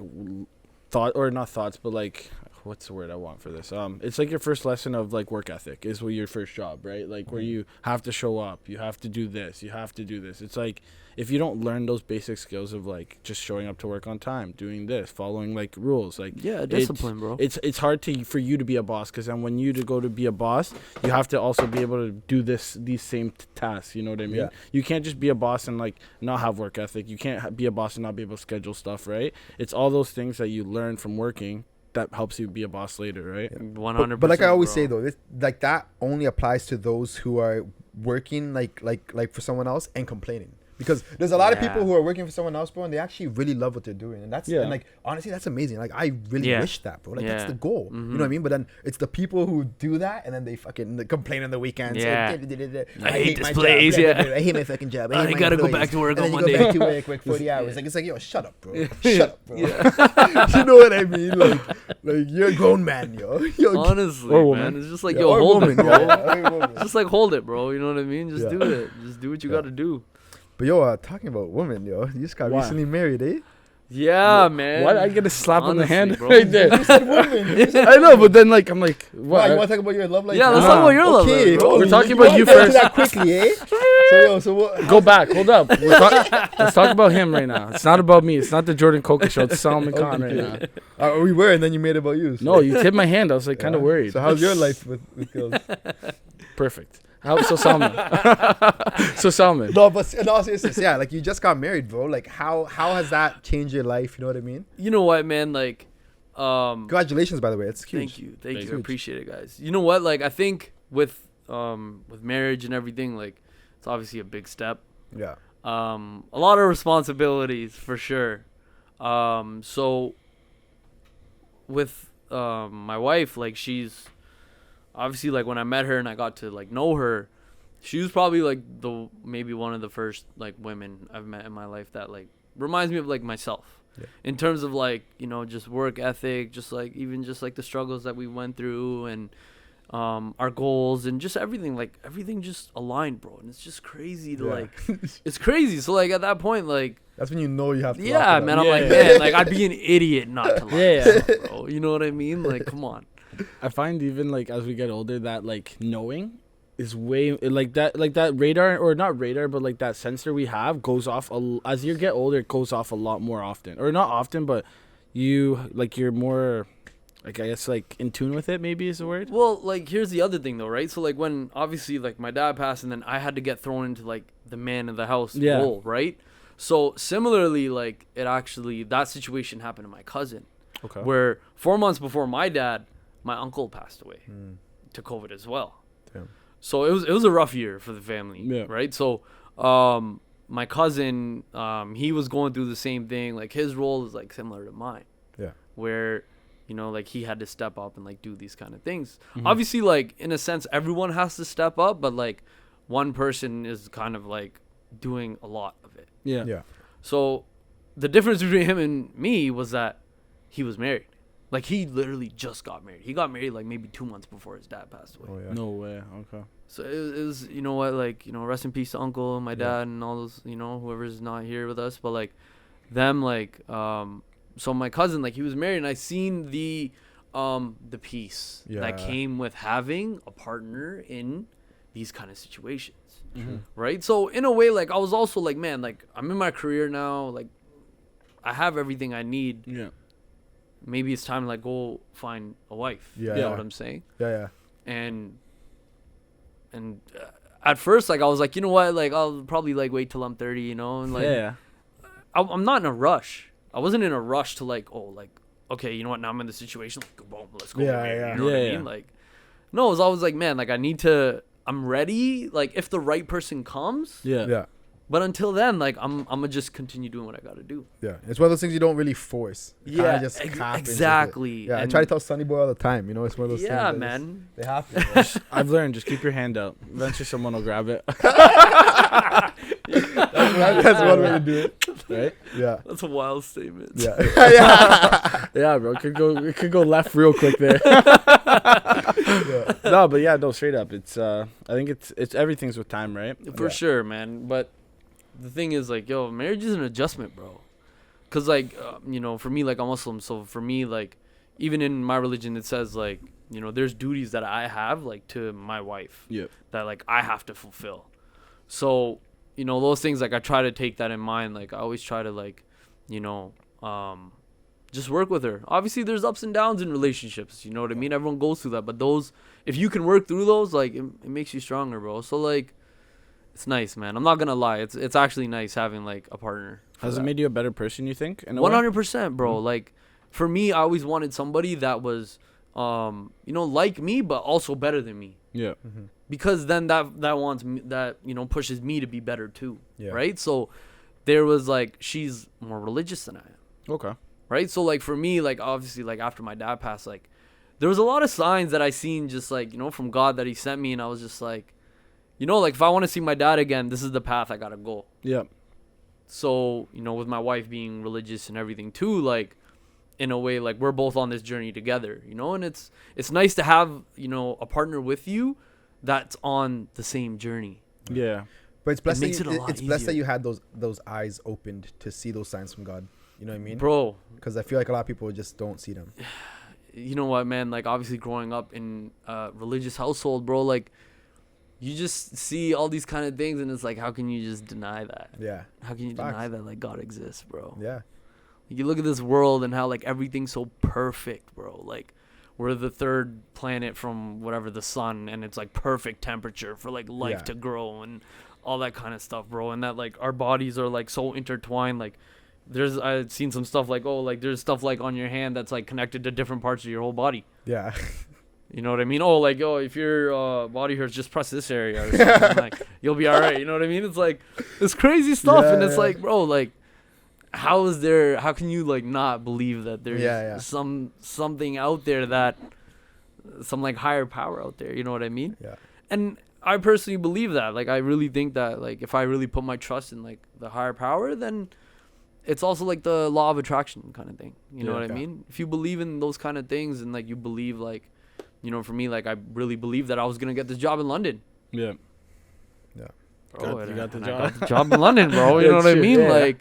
S3: not thoughts, but like, what's the word I want for this? It's like your first lesson of like work ethic is your first job, right? Like where you have to show up, you have to do this, you have to do this. It's like, if you don't learn those basic skills of like just showing up to work on time, doing this, following like rules, like
S2: discipline, bro.
S3: It's hard for you to be a boss, because then when you go to be a boss, you have to also be able to do these same tasks. You know what I mean?
S1: Yeah.
S3: You can't just be a boss and like not have work ethic. You can't be a boss and not be able to schedule stuff, right? It's all those things that you learn from working that helps you be a boss later, right?
S2: 100%.
S1: But like I always say though, this, like, that only applies to those who are working like for someone else and complaining. Because there's a lot of people who are working for someone else, bro, and they actually really love what they're doing, and that's and like, honestly, that's amazing. Like, I really wish that, bro. Like, that's the goal. You know what I mean? But then it's the people who do that, and then they fucking complain on the weekends.
S2: I hate this
S1: my
S2: place.
S1: job. I hate my fucking job. I
S2: gotta go back to work on Monday.
S1: And then you go back to work 40 hours. Like, it's like, yo, shut up, bro. Shut up, bro. You know what I mean? Like you're a grown man, yo.
S2: Honestly, man, it's just like, yo, hold it, bro. Just like, hold it, bro. You know what I mean? Just do it. Just do what you gotta do.
S1: But yo, talking about women, yo, you just got recently married, eh?
S2: Yeah, man.
S3: Why did I get a slap on the hand
S2: bro.
S3: right there?
S1: You said women.
S3: I know, but then like I'm like,
S1: what? You want to talk about your love life?
S2: Yeah, let's talk about your love life, bro.
S3: We're talking about you first.
S1: That quickly, eh? So what?
S3: Go back. Hold up. Let's talk about him right now. It's not about me. It's not the Jordan Coca show. It's Salman Khan right now.
S1: We were, and then you made it about you. So.
S3: No, you tipped my hand. I was like kind of worried.
S1: So how's your life with girls?
S3: Perfect. So Salman.
S1: No, but in all seriousness, yeah, like, you just got married, bro. Like, how has that changed your life? You know what I mean?
S2: You know what, man? Like,
S1: Congratulations, by the way. It's huge.
S2: Thank you.
S1: Huge.
S2: I appreciate it, guys. You know what? Like, I think with marriage and everything, like, it's obviously a big step.
S1: Yeah.
S2: A lot of responsibilities for sure. So with my wife, like, she's obviously, like, when I met her and I got to like know her, she was probably like maybe one of the first like women I've met in my life that like reminds me of like myself.
S1: Yeah.
S2: In terms of like, just work ethic, just like even just like the struggles that we went through and our goals and just everything, like everything just aligned, bro. And it's just crazy to like it's crazy. So like at that point, like
S1: that's when you know you have to.
S2: Yeah, man. I'm like, man, like I'd be an idiot not to like bro. You know what I mean? Like, come on.
S3: I find even like as we get older that like knowing is way like that radar, or not radar, but like that sensor we have goes off as you get older. It goes off a lot more often, or not often, but you're more like, I guess, like in tune with it, maybe is the word.
S2: Well, like here's the other thing though, right? So like when obviously like my dad passed and then I had to get thrown into like the man of the house role, right? So similarly, like that situation happened to my cousin.
S3: Okay.
S2: Where 4 months before my dad, my uncle passed away to COVID as well.
S1: Damn.
S2: So it was a rough year for the family, right? So my cousin, he was going through the same thing. Like his role is like similar to mine.
S1: Yeah.
S2: Where, like he had to step up and like do these kind of things. Obviously, like in a sense, everyone has to step up, but like one person is kind of like doing a lot of it.
S3: Yeah.
S1: Yeah.
S2: So the difference between him and me was that he was married. Like he literally just got married. He got married like maybe 2 months before his dad passed away.
S1: Oh yeah.
S3: No way. Okay.
S2: So it was, you know what, like, rest in peace to uncle and my dad and all those, whoever's not here with us. But like them, like, so my cousin, like he was married and I seen the peace that came with having a partner in these kind of situations. Right. So in a way, like I was also like, man, like I'm in my career now. Like I have everything I need.
S3: Yeah.
S2: Maybe it's time to like go find a wife.
S1: Yeah.
S2: You know what I'm saying?
S1: Yeah.
S2: And at first, like I was like, you know what? Like I'll probably like wait till I'm 30, and like I'm not in a rush. I wasn't in a rush to like, oh, like okay, you know what? Now I'm in the situation. Like, boom, let's go.
S1: Yeah.
S2: You know what I mean? Like, no, it was always like, man, like I'm ready. Like if the right person comes.
S1: Yeah.
S2: But until then, like I'm gonna just continue doing what I gotta do.
S1: Yeah, it's one of those things you don't really force. It kinda just happens.
S2: Exactly.
S1: Yeah, I try to tell Sonny Boy all the time. It's one of those things.
S2: Yeah, man.
S1: They have to.
S3: I've learned, just keep your hand out. Eventually someone will grab it.
S1: That's one way to do it.
S3: Right?
S1: Yeah.
S2: That's a wild statement.
S1: Yeah.
S3: Yeah, bro. It could go left real quick there. No, but no, straight up. It's I think it's everything's with time, right?
S2: For sure, man. But the thing is, like, marriage is an adjustment, bro. Cause like, for me, like I'm Muslim, so for me, like, even in my religion, it says like, there's duties that I have like to my wife.
S3: Yeah.
S2: That like I have to fulfill. So, those things, like I try to take that in mind. Like I always try to like, just work with her. Obviously, there's ups and downs in relationships. You know what I mean? Everyone goes through that, but those, if you can work through those, like it makes you stronger, bro. So like. It's nice, man. I'm not gonna lie. It's actually nice having like a partner.
S3: Has it made you a better person, you think?
S2: 100%, bro. Like for me, I always wanted somebody that was, like me, but also better than me.
S3: Yeah.
S2: Because then that wants me, that pushes me to be better too.
S1: Yeah.
S2: Right. So there was like she's more religious than I am.
S3: Okay.
S2: Right. So like for me, like obviously, like after my dad passed, like there was a lot of signs that I seen just like from God that He sent me, and I was just like. Like if I want to see my dad again, this is the path I gotta go.
S3: Yeah.
S2: So, with my wife being religious and everything too, like in a way, like we're both on this journey together, and it's nice to have, a partner with you that's on the same journey.
S3: Yeah.
S1: But it's blessed,
S2: it's
S1: blessed that you had those eyes opened to see those signs from God. You know what I mean?
S2: Bro.
S1: Because I feel like a lot of people just don't see them.
S2: You know what, man? Like obviously growing up in a religious household, bro, like you just see all these kind of things and it's like, how can you just deny that?
S1: Yeah.
S2: How can you deny that like God exists, bro?
S1: Yeah.
S2: You look at this world and how like everything's so perfect, bro. Like we're the third planet from whatever the sun, and it's like perfect temperature for like life to grow and all that kind of stuff, bro. And that like our bodies are like so intertwined. Like I've seen some stuff like, oh, like there's stuff like on your hand that's like connected to different parts of your whole body.
S1: Yeah.
S2: You know what I mean? Oh, like, oh, if your body hurts, just press this area or something. Like, you'll be all right. You know what I mean? It's like this crazy stuff, and it's like, bro, like, how can you like not believe that there's something out there, that some like higher power out there? You know what I mean?
S1: Yeah.
S2: And I personally believe that. Like, I really think that, like, if I really put my trust in like the higher power, then it's also like the law of attraction kind of thing. You know what I mean? If you believe in those kind of things, and like you believe, like, you know, for me, like, I really believed that I was gonna get this job in London.
S3: Yeah.
S2: Bro,
S3: you got the job.
S2: I got the job in London, bro. You know what I mean?
S3: Yeah.
S2: Like,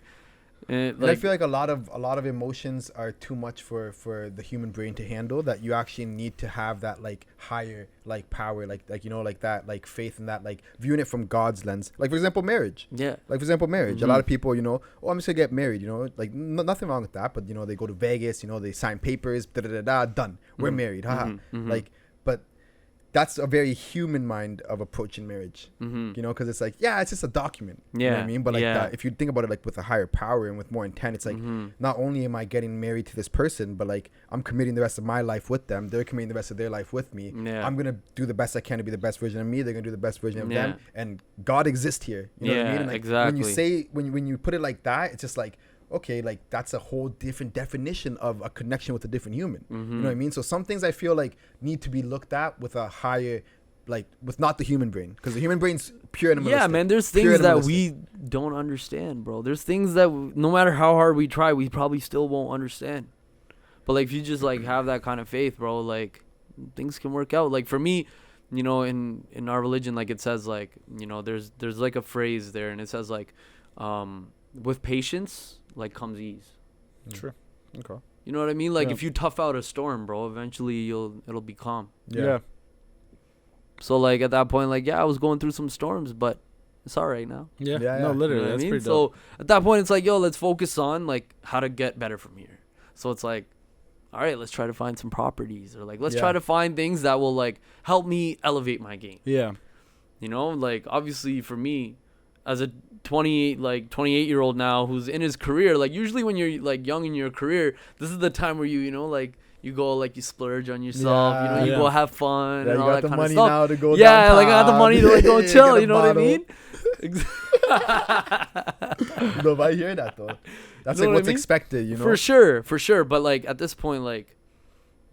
S1: and I feel like a lot of emotions are too much for the human brain to handle, that you actually need to have that like higher like power, like you know, like that, like faith in that, like viewing it from God's lens. Like, for example, marriage.
S2: Yeah.
S1: Like, for example, marriage. A lot of people, you know, oh, I'm just gonna get married, you know, like nothing wrong with that, but you know, they go to Vegas, you know, they sign papers, done, we're married, haha. Like, but that's a very human mind of approaching marriage, you know, because it's like, yeah, it's just a document. You know what I mean? But like that, if you think about it like with a higher power and with more intent, it's like, not only am I getting married to this person, but like I'm committing the rest of my life with them. They're committing the rest of their life with me. I'm going to do the best I can to be the best version of me. They're going to do the best version of them. And God exists here. You know what I mean? And like,
S2: exactly.
S1: When you say, when you put it like that, it's just like, okay, like that's a whole different definition of a connection with a different human. You know what I mean? So some things I feel like need to be looked at with a higher, like with not the human brain, because the human brain's pure animalistic.
S2: Yeah, man, there's things that we don't understand, bro. There's things that no matter how hard we try, we probably still won't understand. But like, if you just like have that kind of faith, bro, like things can work out. Like for me, you know, in our religion, like it says like, you know, there's like a phrase there, and it says like, with patience, like comes ease.
S3: True. Okay.
S2: You know what I mean? Like if you tough out a storm, bro, eventually it'll be calm.
S3: Yeah.
S2: So like at that point, like, yeah, I was going through some storms, but it's all right now.
S3: Yeah. No, literally,
S2: you know
S3: that's
S2: I mean?
S3: pretty
S2: So
S3: dope.
S2: at that point, it's like, yo, let's focus on like how to get better from here. So it's like, all right, let's try to find some properties, or like let's try to find things that will like help me elevate my game.
S3: Yeah.
S2: You know, like obviously for me, as a 28-year-old now who's in his career, like usually when you're like young in your career, this is the time where you know, like you go, like you splurge on yourself, you know, you go have fun and all that kind of stuff.
S1: Now to go
S2: downtown. Like I got the money to like go chill, you know what I mean?
S1: No, but I hear that though. That's
S2: you know
S1: like what's
S2: I mean?
S1: expected, you know.
S2: For sure. But like at this point, like,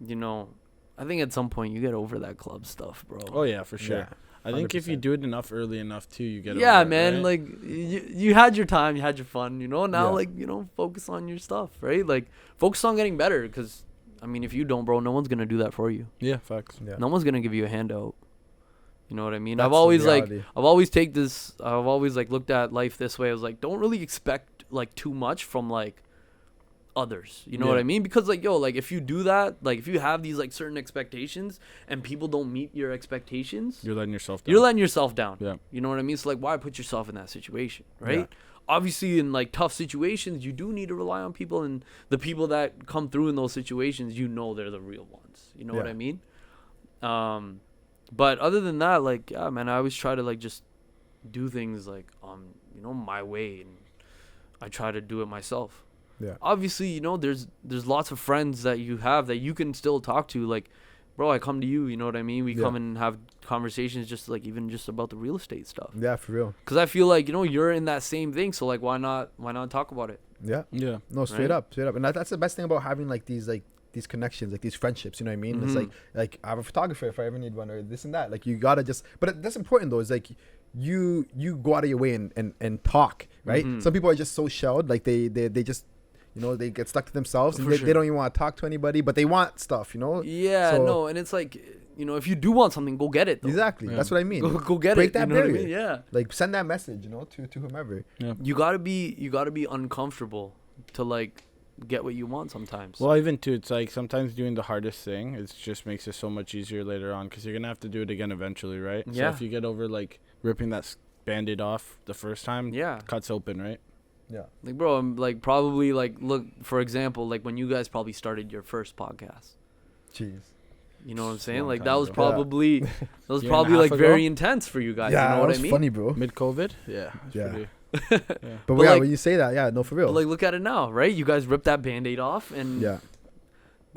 S2: you know, I think at some point you get over that club stuff, bro.
S3: Oh yeah, for sure.
S1: Yeah.
S3: I think if you
S1: 100%.
S3: do it enough early enough too, you get
S2: Yeah,
S3: over it,
S2: man.
S3: right?
S2: Like you had your time, you had your fun, you know. Now, like, you know, focus on your stuff, right? Like focus on getting better, because I mean, if you don't, bro, no one's gonna do that for you.
S3: Yeah, facts.
S1: Yeah.
S2: No one's gonna give you a handout. You know what I mean?
S1: That's
S2: I've always
S1: the
S2: like
S1: reality.
S2: looked at life this way. I was like, don't really expect like too much from like others. You know what I mean? Because like, yo, like if you do that, like if you have these like certain expectations and people don't meet your expectations,
S3: You're letting yourself down.
S2: you're letting yourself down.
S3: Yeah.
S2: You know what I mean? So like, why put yourself in that situation, right?
S1: Yeah.
S2: Obviously, in like tough situations, you do need to rely on people, and the people that come through in those situations, you know, they're the real ones. You know what I mean? But other than that, like, yeah, man, I always try to like just do things like you know, my way, and I try to do it myself.
S1: Yeah.
S2: Obviously, you know, there's lots of friends that you have that you can still talk to. Like, bro, I come to you. You know what I mean? We come and have conversations, just like even just about the real estate stuff.
S1: Yeah, for real.
S2: Because I feel like, you know, you're in that same thing. So like, why not talk about it?
S1: Yeah.
S3: Yeah.
S1: No, straight up. And that's the best thing about having like these connections, like these friendships, you know what I mean? It's like I have a photographer if I ever need one, or this and that. Like you gotta just, but that's important though, is like you go out of your way and talk, right? Some people are just so shelled, like they just, you know, they get stuck to themselves, and they don't even want to talk to anybody, but they want stuff, you know?
S2: Yeah,
S1: So-
S2: no, and it's like, you know, if you do want something, go get it, though.
S1: Exactly.
S3: Yeah.
S1: That's what I mean.
S2: Go get
S1: Break
S2: it.
S1: that
S2: you know what I
S1: barrier.
S2: mean? Yeah.
S1: Like send that message, you know, to whomever.
S3: Yeah.
S2: You gotta be uncomfortable to like get what you want sometimes.
S3: Well, even too, it's like sometimes doing the hardest thing, it just makes it so much easier later on, because you're gonna have to do it again eventually, right?
S2: Yeah.
S3: So if you get over like ripping that Band-Aid off the first time,
S2: Yeah.
S3: cuts open, right?
S1: Yeah.
S2: Like, bro, I'm like probably like, look, for example, like when you guys probably started your first podcast.
S1: Jeez.
S2: You know what I'm saying?
S3: Long
S2: Like
S3: time
S2: that was
S3: ago.
S2: probably
S3: Year and a
S2: probably
S3: half
S2: like
S3: ago?
S2: very intense for you guys.
S1: Yeah,
S2: You know
S1: that
S2: what
S1: was
S2: I mean?
S1: funny, bro.
S3: Mid-COVID? Yeah.
S1: Yeah.
S3: Pretty,
S1: But yeah,
S2: like-
S1: when you say that, yeah, no, for real.
S2: But like, look at it now, right? You guys ripped that Band-Aid off, and
S1: yeah.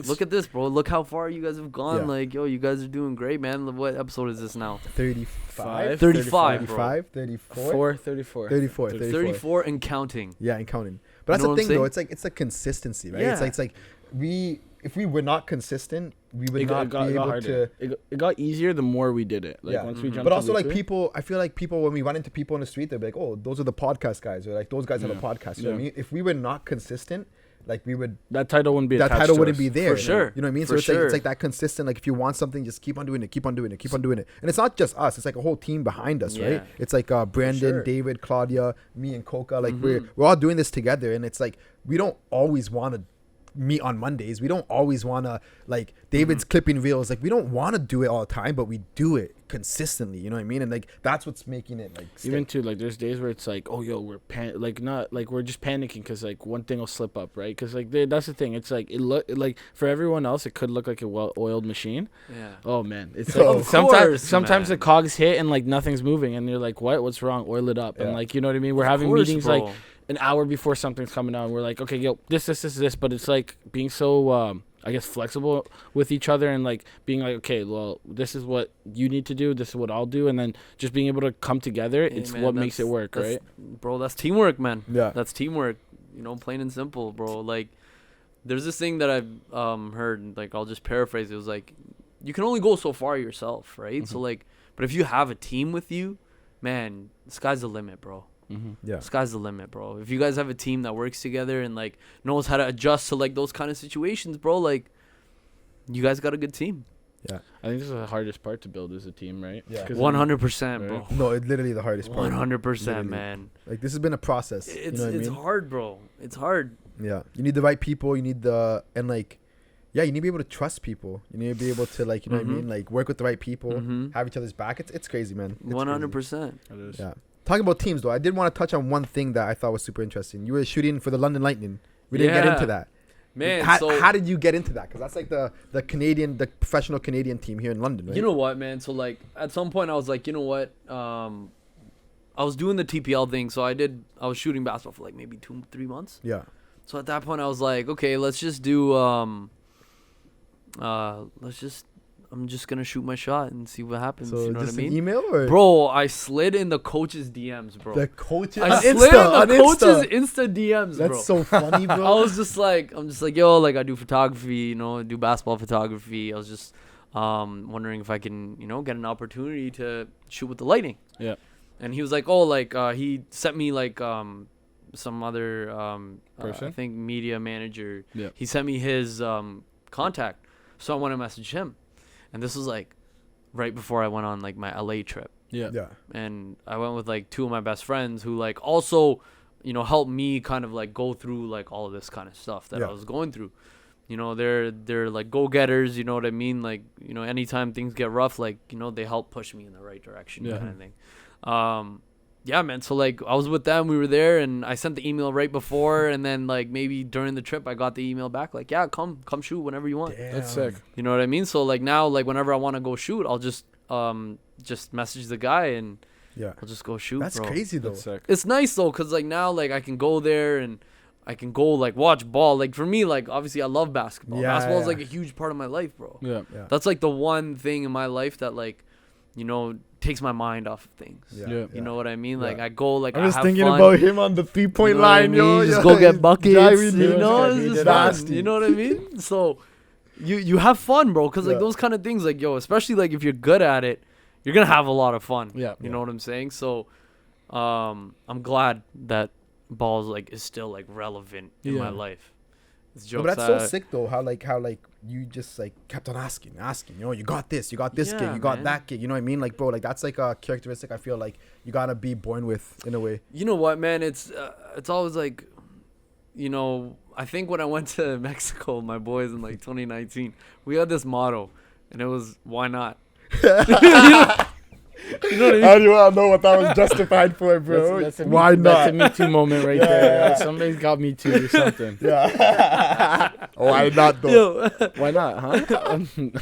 S2: look at this, bro. Look how far you guys have gone.
S1: Yeah.
S2: Like, yo, you guys are doing great, man. What episode is this now?
S1: 35?
S2: 35, bro.
S1: 35? 34?
S3: 34.
S1: 34.
S2: 34 and counting.
S1: Yeah, and counting. But that's
S2: You know
S1: the
S2: what
S1: thing,
S2: I'm
S1: though. It's a consistency, right?
S2: Yeah.
S1: It's like if we were not consistent, we would not be able
S3: harder.
S1: to.
S3: It got easier the more we did it. Like
S1: Yeah.
S3: once we jumped.
S1: But
S3: to
S1: also, like
S3: weekly.
S1: people, I feel like people, when we run into people on the street, they're like, "Oh, those are the podcast guys," or like, "Those guys have a podcast." You know what I mean? If we were not consistent, like we would.
S3: that title wouldn't be.
S1: That
S3: attached
S1: title
S3: to
S1: wouldn't
S3: us.
S1: be there.
S2: For sure.
S1: You know what I mean? So
S2: For
S1: it's like
S2: sure.
S1: it's like that consistent. Like if you want something, just keep on doing it, keep on doing it, keep on doing it. And it's not just us. It's like a whole team behind us,
S2: Yeah.
S1: right? It's like Brandon,
S2: sure.
S1: David, Claudia, me, and Coca. Like we're all doing this together, and it's like we don't always want to meet on Mondays. We don't always want to like David's clipping reels. Like we don't want to do it all the time, but we do it consistently. You know what I mean? And like that's what's making it like stick.
S3: Even too, like there's days where it's like, oh yo, we're not like we're just panicking because like one thing will slip up, right? Because like that's the thing. It's like like for everyone else, it could look like a well-oiled machine.
S2: Yeah.
S3: Oh man, it's
S1: Oh,
S3: like
S1: of
S3: sometimes
S2: man.
S3: the cogs hit and like nothing's moving, and you're like, what's wrong? Oil it up, and
S1: Yeah.
S3: like you know what I mean. We're having
S2: Of course,
S3: meetings
S2: bro.
S3: like an hour before something's coming out. And we're like, okay, yo, this, but it's like being so I guess flexible with each other and like being like, okay, well, this is what you need to do, this is what I'll do, and then just being able to come together.
S2: Hey,
S3: it's
S2: man,
S3: what makes it work,
S2: that's-
S3: right?
S2: Bro, that's teamwork, man.
S1: Yeah.
S2: That's teamwork. You know, plain and simple, bro. Like, there's this thing that I've heard. Like, I'll just paraphrase. It was like, you can only go so far yourself, right? So like, but if you have a team with you, man, the sky's the limit, bro.
S1: Yeah.
S2: Sky's the limit, bro. If you guys have a team that works together and like knows how to adjust to like those kind of situations, bro, like you guys got a good team.
S1: Yeah.
S3: I think this is the hardest part to build as a team, right?
S1: Yeah.
S3: 'Cause
S2: 100%, bro.
S3: Right.
S1: No, it's literally the hardest part.
S2: 100%,
S1: Literally.
S2: man.
S1: Like this has been a process.
S2: It's
S1: you know what I
S2: it's
S1: mean?
S2: hard, bro. It's hard.
S1: Yeah. You need the right people. You need the and like, yeah, you need to be able to trust people. You need to be able to like, you know what I mean? Like work with the right people, have each other's back. It's crazy, man. It's
S2: 100%.
S3: It is.
S1: crazy. Yeah. Talking about teams though, I did want to touch on one thing that I thought was super interesting. You were shooting for the London Lightning. We didn't get
S2: Yeah.
S1: into that.
S2: Man,
S1: How did you get into that? Because that's like the professional Canadian team here in London, right?
S2: You know what, man? So like at some point I was like, you know what? I was doing the TPL thing, so I was shooting basketball for like maybe 2-3 months.
S1: Yeah.
S2: So at that point I was like, okay, let's just do I'm just gonna shoot my shot and see what happens.
S1: So
S2: you know what I
S1: just
S2: mean?
S1: an email or
S2: Bro, I slid in the coach's DMs, bro.
S1: the coaches?
S2: I
S1: on
S2: slid
S1: Insta,
S2: in the
S1: on
S2: coach's
S1: Insta.
S2: Insta DMs, bro.
S1: That's so funny, bro.
S2: I was just like, yo, like I do photography, you know, I do basketball photography. I was just wondering if I can, you know, get an opportunity to shoot with the Lightning.
S3: Yeah.
S2: And he was like, oh, like he sent me like some other
S3: Person?
S2: I think media manager.
S3: Yeah.
S2: He sent me his contact, so I want to message him. And this was like right before I went on like my LA trip.
S3: Yeah.
S1: Yeah.
S2: And I went with like two of my best friends who like also, you know, helped me kind of like go through like all of this kind of stuff that
S1: Yeah.
S2: I was going through. You know, they're like go-getters, you know what I mean? Like, you know, anytime things get rough, like, you know, they help push me in the right direction,
S3: Yeah.
S2: kind of thing. Yeah, man. So like I was with them, we were there, and I sent the email right before, and then like maybe during the trip I got the email back like, yeah, come shoot whenever you want.
S1: Damn.
S3: That's sick.
S2: You know what I mean? So like now, like whenever I want to go shoot, I'll just message the guy and
S1: Yeah.
S2: I'll just go shoot.
S1: That's
S2: bro.
S1: crazy though.
S3: That's sick.
S2: It's nice though, cause like now like I can go there and I can go like watch ball. Like for me, like obviously I love basketball.
S1: Yeah,
S2: Basketball is
S1: yeah.
S2: like a huge part of my life, bro.
S3: Yeah.
S1: Yeah.
S2: That's like the one thing in my life that like, you know, takes my mind off of things.
S3: Yeah.
S2: You know what I mean?
S1: Yeah.
S2: Like I go like
S1: I'm
S2: I
S1: just
S2: have
S1: thinking
S2: fun.
S1: about him on the 3-point
S2: You know what I
S1: line,
S2: mean?
S1: yo.
S2: You just
S1: yo,
S2: go get
S1: he's
S2: buckets.
S1: driving
S2: You
S1: me
S2: know,
S1: crazy.
S2: it's just
S1: Nasty.
S2: fun. You know what I mean? So you have fun, bro. Cause like
S1: Yeah.
S2: those kind of things, like yo, especially like if you're good at it, you're gonna have a lot of fun.
S3: Yeah.
S2: You know what I'm saying? So, I'm glad that balls like is still like relevant in my
S3: Yeah.
S2: life. It's
S1: No,
S2: jokes
S1: but that's so
S2: that-
S1: sick though. How you just like kept on asking. You know, you got this
S2: Yeah,
S1: gig, you got
S2: man.
S1: that gig. You know what I mean? Like, bro, like that's like a characteristic I feel like you gotta be born with in a way.
S2: You know what, man? It's always like, you know, I think when I went to Mexico, my boys in like 2019, we had this motto, and it was "Why not?" You know what I mean?
S1: How do you all know what that was justified for, bro?
S3: That's a
S1: Why
S3: me, That's a
S1: not?
S3: Me Too moment right
S1: Yeah,
S3: there.
S1: yeah.
S3: Like, somebody's got Me Too or something.
S1: Yeah. Why not though?
S2: Yo,
S3: Why not, huh?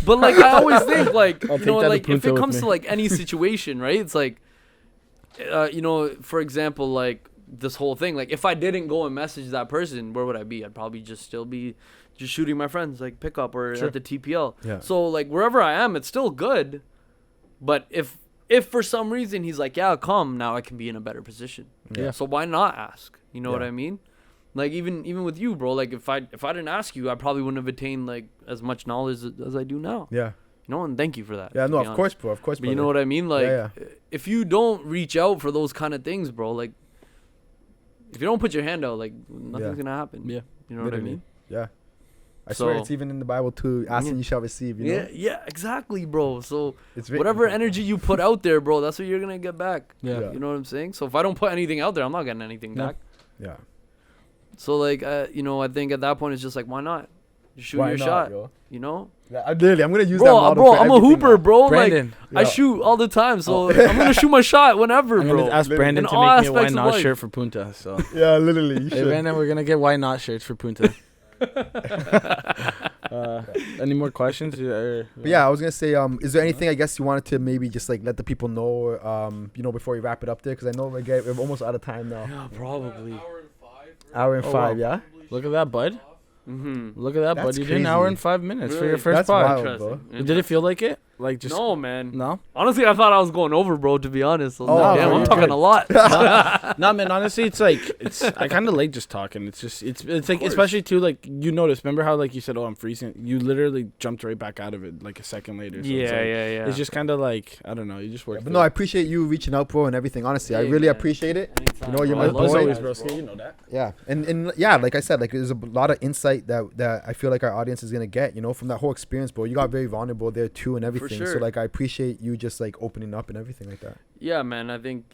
S2: but like I always think like
S3: I'll
S2: you know
S3: take that
S2: like
S3: to
S2: if
S3: Punta
S2: it
S3: with
S2: comes
S3: me.
S2: to like any situation, right? It's like, you know, for example, like this whole thing. Like, if I didn't go and message that person, where would I be? I'd probably just still be just shooting my friends, like pickup or at the TPL.
S1: Yeah.
S2: So like wherever I am, it's still good. But if for some reason he's like, yeah, come, now I can be in a better position.
S3: Yeah.
S2: So why not ask? You know what
S1: Yeah.
S2: I mean? Like even with you, bro. Like if I didn't ask you, I probably wouldn't have attained like as much knowledge as I do now.
S1: Yeah.
S2: You know, and thank you for that.
S1: Yeah.
S2: to
S1: No,
S2: be
S1: of course,
S2: honest.
S1: bro. Of course,
S2: But you know what I mean? Like, if you don't reach out for those kind of things, bro, like, if you don't put your hand out, like, nothing's gonna happen.
S3: Yeah.
S2: You know what I
S1: Literally.
S2: mean?
S1: Yeah. I swear
S2: So-
S1: it's even in the Bible too. Asking you shall receive. You know.
S2: Yeah, exactly, bro. So
S1: It's written.
S2: whatever energy you put out there, bro, that's what you're gonna get back.
S3: Yeah.
S2: You know what I'm saying? So if I don't put anything out there, I'm not getting anything
S3: No.
S2: back.
S1: Yeah.
S2: So like, you know, I think at that point it's just like, why not? Just shoot
S1: Why
S2: your
S1: not,
S2: shot.
S1: yo?
S2: You know?
S1: Literally, I'm gonna use that
S2: Bro,
S1: model
S2: bro,
S1: for
S2: I'm a
S1: everything
S2: hooper,
S1: now.
S2: bro.
S3: Brandon.
S2: Like, I
S1: Yeah.
S2: shoot all the time, so I'm gonna shoot my shot whenever,
S3: I'm
S2: bro.
S3: gonna ask
S1: Literally.
S3: Brandon
S2: In
S3: to
S2: all
S3: make me a Why
S2: aspects of
S3: Not
S2: life.
S3: shirt for Punta. So
S1: Yeah, literally. You
S3: hey,
S1: should.
S3: Brandon, we're gonna get Why Not shirts for Punta. Any more questions?
S1: But yeah, I was gonna say, is there anything I guess you wanted to maybe just like let the people know, you know, before we wrap it up there? Because I know we're almost out of time now.
S2: Yeah, probably.
S1: Hour and
S3: Oh,
S1: five,
S3: wow.
S1: yeah.
S3: Look at that, bud.
S2: Mm-hmm.
S3: Look at that,
S1: That's
S3: bud. You did an hour
S1: crazy.
S3: and 5 minutes for
S2: Really?
S3: your first
S1: That's
S3: pod.
S1: wild, bro.
S3: Did it feel like it? Like just
S2: No, man.
S3: no?
S2: Honestly, I thought I was going over, bro. To be honest, I was
S1: Oh,
S2: like, damn,
S1: bro,
S2: I'm
S1: you're
S2: talking
S1: good.
S2: a lot.
S3: No, man. Honestly, it's like I kind of like just talking. It's just it's like
S2: course.
S3: especially too like you notice. Remember how like you said, oh, I'm freezing. You literally jumped right back out of it like a second later. So it's like,
S2: yeah.
S3: It's just kind of like I don't know. You just work.
S1: But no, I appreciate you reaching out, bro, and everything. Honestly, I
S2: Hey,
S1: really
S2: man.
S1: appreciate it.
S2: Anytime,
S1: You know, you're
S2: bro.
S1: my
S2: I love
S1: boy.
S2: you
S3: always,
S2: guys,
S3: bro. You know that.
S1: Yeah, and yeah, like I said, like there's a lot of insight that I feel like our audience is gonna get, you know, from that whole experience, bro. You got very vulnerable there too, and everything. So
S2: sure.
S1: like, I appreciate you just like opening up and everything like that.
S2: Yeah, man. I think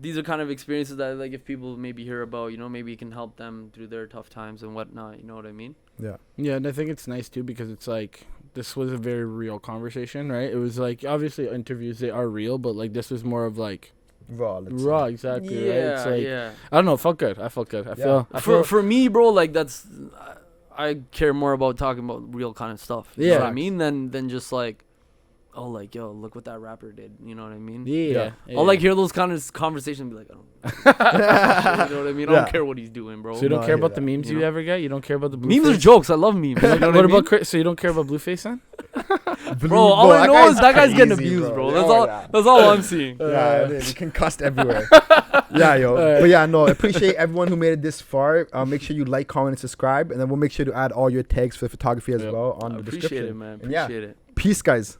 S2: these are kind of experiences that like if people maybe hear about, you know, maybe it can help them through their tough times and whatnot. You know what I mean?
S1: Yeah,
S3: Yeah, and I think it's nice too because it's like this was a very real conversation, right? It was like obviously interviews they are real, but like this was more of like
S1: raw. Let's
S3: raw,
S1: say.
S3: exactly. Right? It's like,
S2: yeah.
S3: I don't know. It felt good. I felt good. I feel.
S2: For me, bro, like that's I care more about talking about real kind of stuff. You know
S3: Yeah.
S2: what I mean? Than just like, oh, like yo, look what that rapper did. You know what I mean?
S3: Yeah.
S2: I'll like hear those kind of conversations and be like, I don't. You know what I mean? I
S1: Yeah.
S2: don't care what he's doing, bro.
S3: So you
S1: No,
S3: don't
S1: I
S3: care
S1: hear
S3: about the
S1: that.
S3: memes
S2: You
S3: you
S2: know?
S3: ever get? You don't care about the
S2: Memes are
S3: Blueface?
S2: jokes. I love memes. You know
S3: What
S2: I mean?
S3: about so you don't care about Blueface then?
S2: Bro, all I know is that guy's getting
S1: crazy,
S2: abused, bro.
S1: Yeah,
S2: That's all.
S1: yeah.
S2: That's all I'm seeing.
S1: Yeah, it is. You concussed everywhere. Yeah, yo. But yeah, no, I appreciate everyone who made it this far. Make sure you like, comment, and subscribe, and then we'll make sure to add all your tags for photography as
S3: Yep.
S1: well on
S2: I
S1: the
S2: appreciate
S1: description.
S2: it, man.
S1: And yeah.
S2: Appreciate it.
S1: Peace, guys.